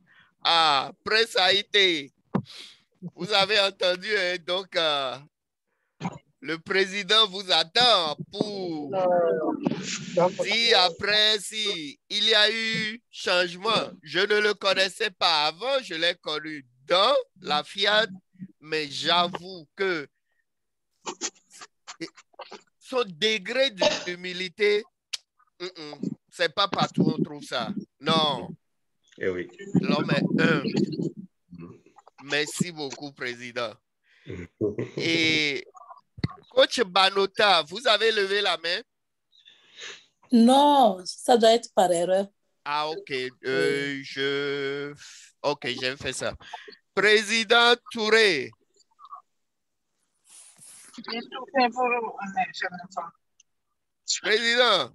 Ah, Prince Haïté, vous avez entendu, hein? Donc, le président vous attend pour dire après si il y a eu changement. Je ne le connaissais pas avant, je l'ai connu dans la FIAD, mais j'avoue que son degré d'humilité, c'est pas partout on trouve ça. Non. Eh oui. L'homme est humble. Merci beaucoup, Président. Et Coach Banota, vous avez levé la main? Non, ça doit être par erreur. Ah, ok. Ok, j'ai fait ça. Président Touré. Président.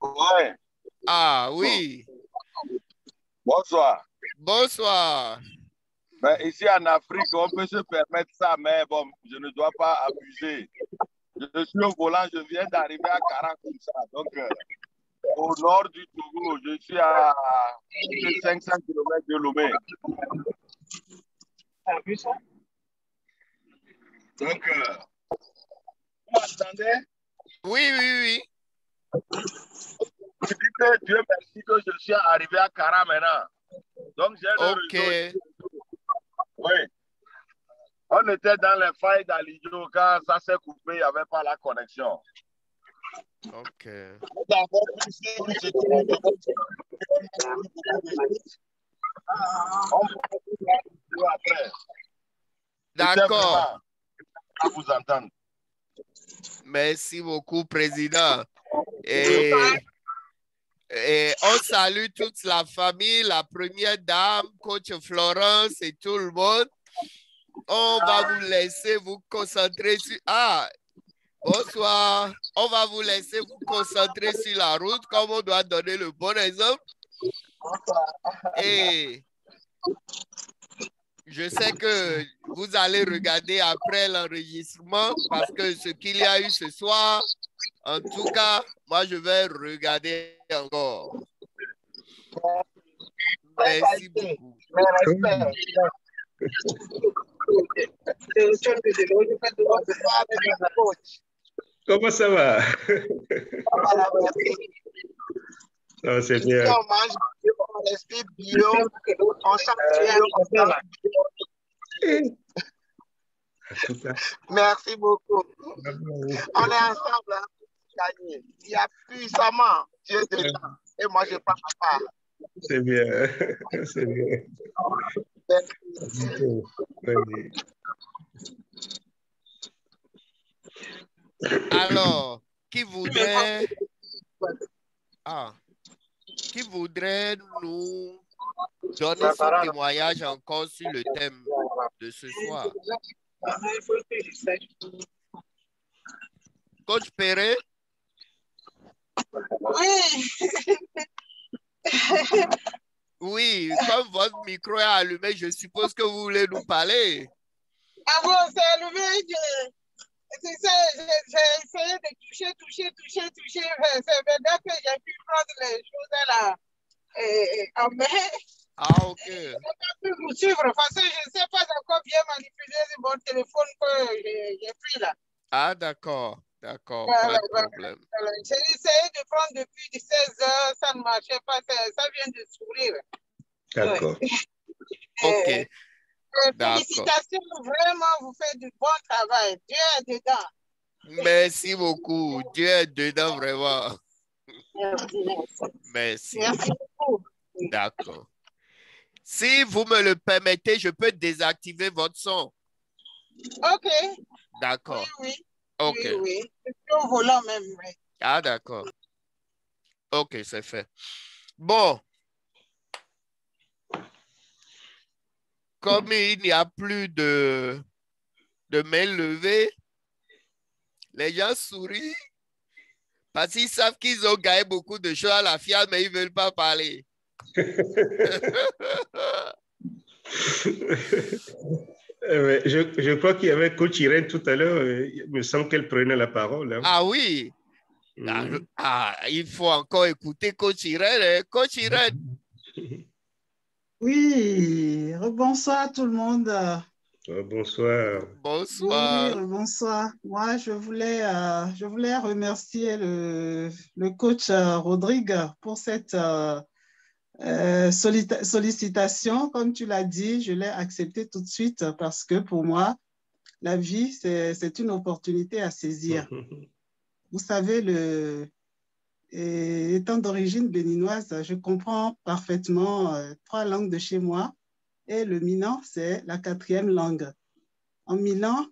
Ouais. Ah, oui. Bonsoir. Bonsoir. Ben, ici en Afrique, on peut se permettre ça, mais bon, je ne dois pas abuser. Je suis au volant, je viens d'arriver à 40 comme ça. Donc, au nord du Togo, je suis à 500 km de Lomé. T'as vu ça? Donc, vous m'entendez? Oui, oui, oui. Je dis que Dieu merci que je suis arrivé à Kara maintenant. Donc, j'ai le réseau. Oui. On était dans les failles d'Alijo. Quand ça s'est coupé, il n'y avait pas la connexion. OK. D'accord. À vous entendre. Merci beaucoup, Président. Et Et on salue toute la famille, la première dame, coach Florence et tout le monde. On va vous laisser vous concentrer sur... Ah, bonsoir. On va vous laisser vous concentrer sur la route comme on doit donner le bon exemple. Et je sais que vous allez regarder après l'enregistrement parce que ce qu'il y a eu ce soir, en tout cas, moi, je vais regarder encore. Merci beaucoup. Comment ça va? Oh, c'est bien. Merci beaucoup. On est ensemble pour gagner. Il y a puissamment Dieu dedans. Et moi, je prends ma part. C'est bien. C'est bien. Oui. Alors, qui voudrait nous donner son témoignage encore sur le thème de ce soir? Coach Perret? Oui. Oui, comme votre micro est allumé, je suppose que vous voulez nous parler. Ah bon, c'est allumé. J'ai essayé de toucher. C'est maintenant que j'ai pu prendre les choses là en main. Ah, ok. Je n'ai pas pu vous suivre parce que je ne sais pas encore bien manipuler mon téléphone que j'ai pris là. Ah, d'accord. D'accord, Voilà, pas de problème. voilà. J'ai essayé de prendre depuis 16 heures, ça ne marchait pas, ça vient de s'ouvrir. D'accord. Ok. Félicitations, vraiment, vous faites du bon travail. Dieu est dedans. Merci beaucoup. Dieu est dedans, vraiment. Merci. Merci. Merci beaucoup. D'accord. Si vous me le permettez, je peux désactiver votre son. Ok. D'accord. Oui. Ok. Oui. C'est au volant même. Oui. Ah, d'accord. Ok, c'est fait. Bon. Comme il n'y a plus de main levée, les gens sourient parce qu'ils savent qu'ils ont gagné beaucoup de choses à la FIAD, mais ils ne veulent pas parler. Je crois qu'il y avait coach Irène tout à l'heure. Il me semble qu'elle prenait la parole. Hein. Ah oui. Il faut encore écouter coach Irène. Hein? Coach Irène. Oui, bonsoir à tout le monde. Bonsoir. Bonsoir. Oui, bonsoir. Moi, je voulais remercier le coach Rodrigue pour cette sollicitation. Comme tu l'as dit, je l'ai acceptée tout de suite parce que pour moi, la vie, c'est une opportunité à saisir. Vous savez, étant d'origine béninoise, je comprends parfaitement 3 langues de chez moi et le minan, c'est la 4e langue. En minan,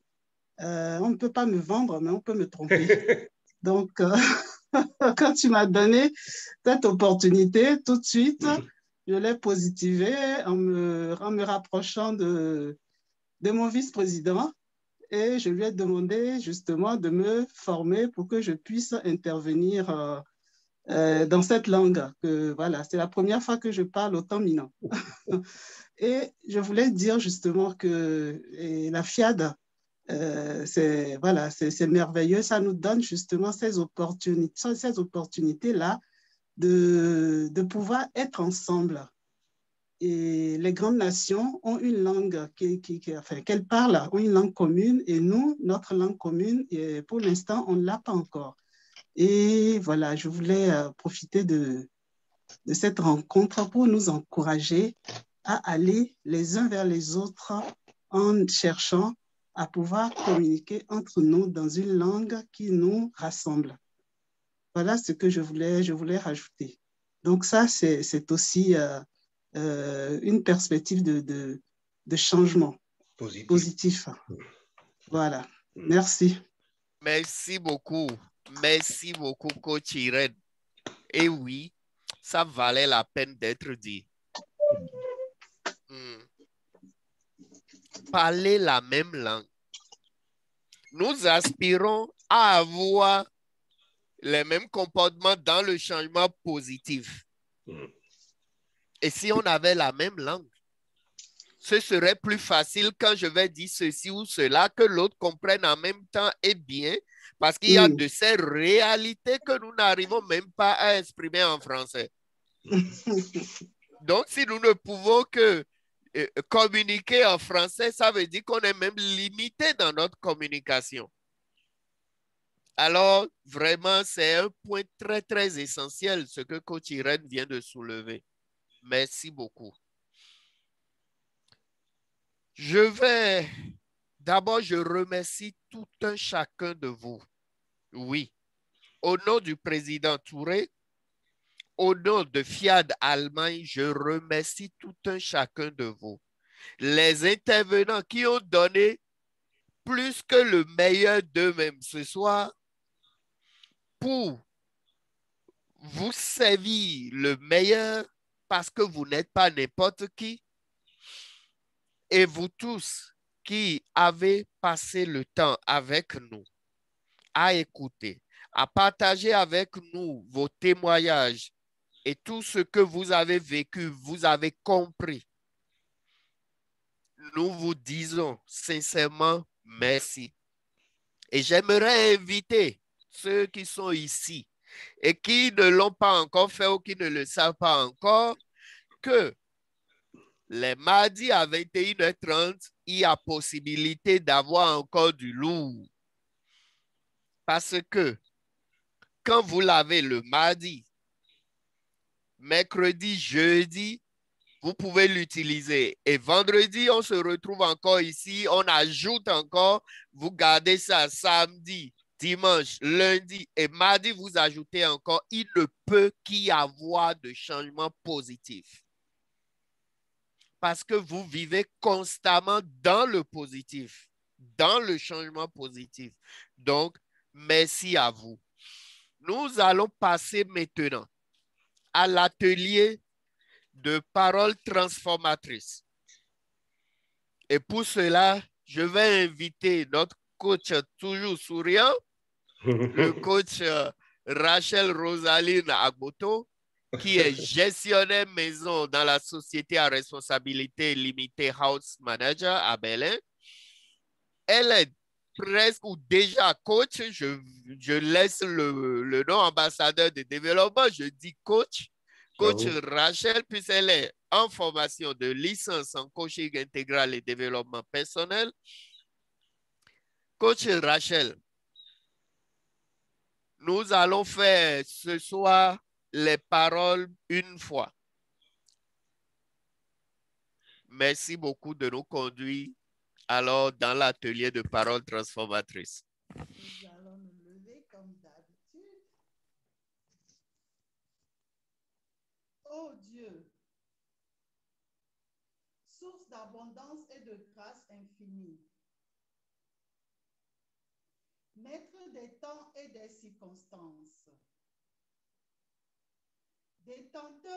on ne peut pas me vendre, mais on peut me tromper. Donc, quand tu m'as donné cette opportunité, tout de suite, je l'ai positivée en me rapprochant de mon vice-président et je lui ai demandé justement de me former pour que je puisse intervenir dans cette langue. Voilà, c'est la première fois que je parle autant minan. Et je voulais dire justement que la FIAD, c'est merveilleux. Ça nous donne justement ces opportunités-là de pouvoir être ensemble. Et les grandes nations ont une langue qu'elles parlent, ont une langue commune, et nous, notre langue commune, et pour l'instant, on ne l'a pas encore. Et voilà, je voulais profiter de cette rencontre pour nous encourager à aller les uns vers les autres en cherchant à pouvoir communiquer entre nous dans une langue qui nous rassemble. Voilà ce que je voulais rajouter. Donc ça, c'est aussi une perspective de changement positif. Voilà, merci. Merci beaucoup, coach Irène. Et oui, ça valait la peine d'être dit. Parler la même langue. Nous aspirons à avoir les mêmes comportements dans le changement positif. Et si on avait la même langue, ce serait plus facile quand je vais dire ceci ou cela, que l'autre comprenne en même temps et bien, parce qu'il y a de ces réalités que nous n'arrivons même pas à exprimer en français. Donc, si nous ne pouvons que communiquer en français, ça veut dire qu'on est même limité dans notre communication. Alors, vraiment, c'est un point très, très essentiel, ce que Coach Irène vient de soulever. Merci beaucoup. D'abord, je remercie tout un chacun de vous. Oui, au nom du président Touré, au nom de Fiat Allemagne, je remercie tout un chacun de vous. Les intervenants qui ont donné plus que le meilleur d'eux-mêmes ce soir pour vous servir le meilleur parce que vous n'êtes pas n'importe qui. Et vous tous qui avez passé le temps avec nous à écouter, à partager avec nous vos témoignages et tout ce que vous avez vécu, vous avez compris. Nous vous disons sincèrement merci. Et j'aimerais inviter ceux qui sont ici et qui ne l'ont pas encore fait ou qui ne le savent pas encore, que les mardis à 21h30, il y a possibilité d'avoir encore du lourd. Parce que quand vous l'avez le mardi, mercredi, jeudi, vous pouvez l'utiliser. Et vendredi, on se retrouve encore ici, on ajoute encore, vous gardez ça samedi, dimanche, lundi et mardi, vous ajoutez encore. Il ne peut qu'y avoir de changements positifs. Parce que vous vivez constamment dans le positif, dans le changement positif. Donc, merci à vous. Nous allons passer maintenant à l'atelier de paroles transformatrices. Et pour cela, je vais inviter notre coach toujours souriant, le coach Rachel Rosaline Agboto, qui est gestionnaire maison dans la société à responsabilité limitée House Manager à Berlin. Elle est presque ou déjà coach. Je laisse le nom ambassadeur de développement. Je dis coach. Coach Rachel, puisqu'elle est en formation de licence en coaching intégral et développement personnel. Coach Rachel, nous allons faire ce soir les paroles une fois. Merci beaucoup de nous conduire alors dans l'atelier de paroles transformatrices. Nous allons nous lever comme d'habitude. Oh Dieu, source d'abondance et de grâce infinie, maître des temps et des circonstances, détenteur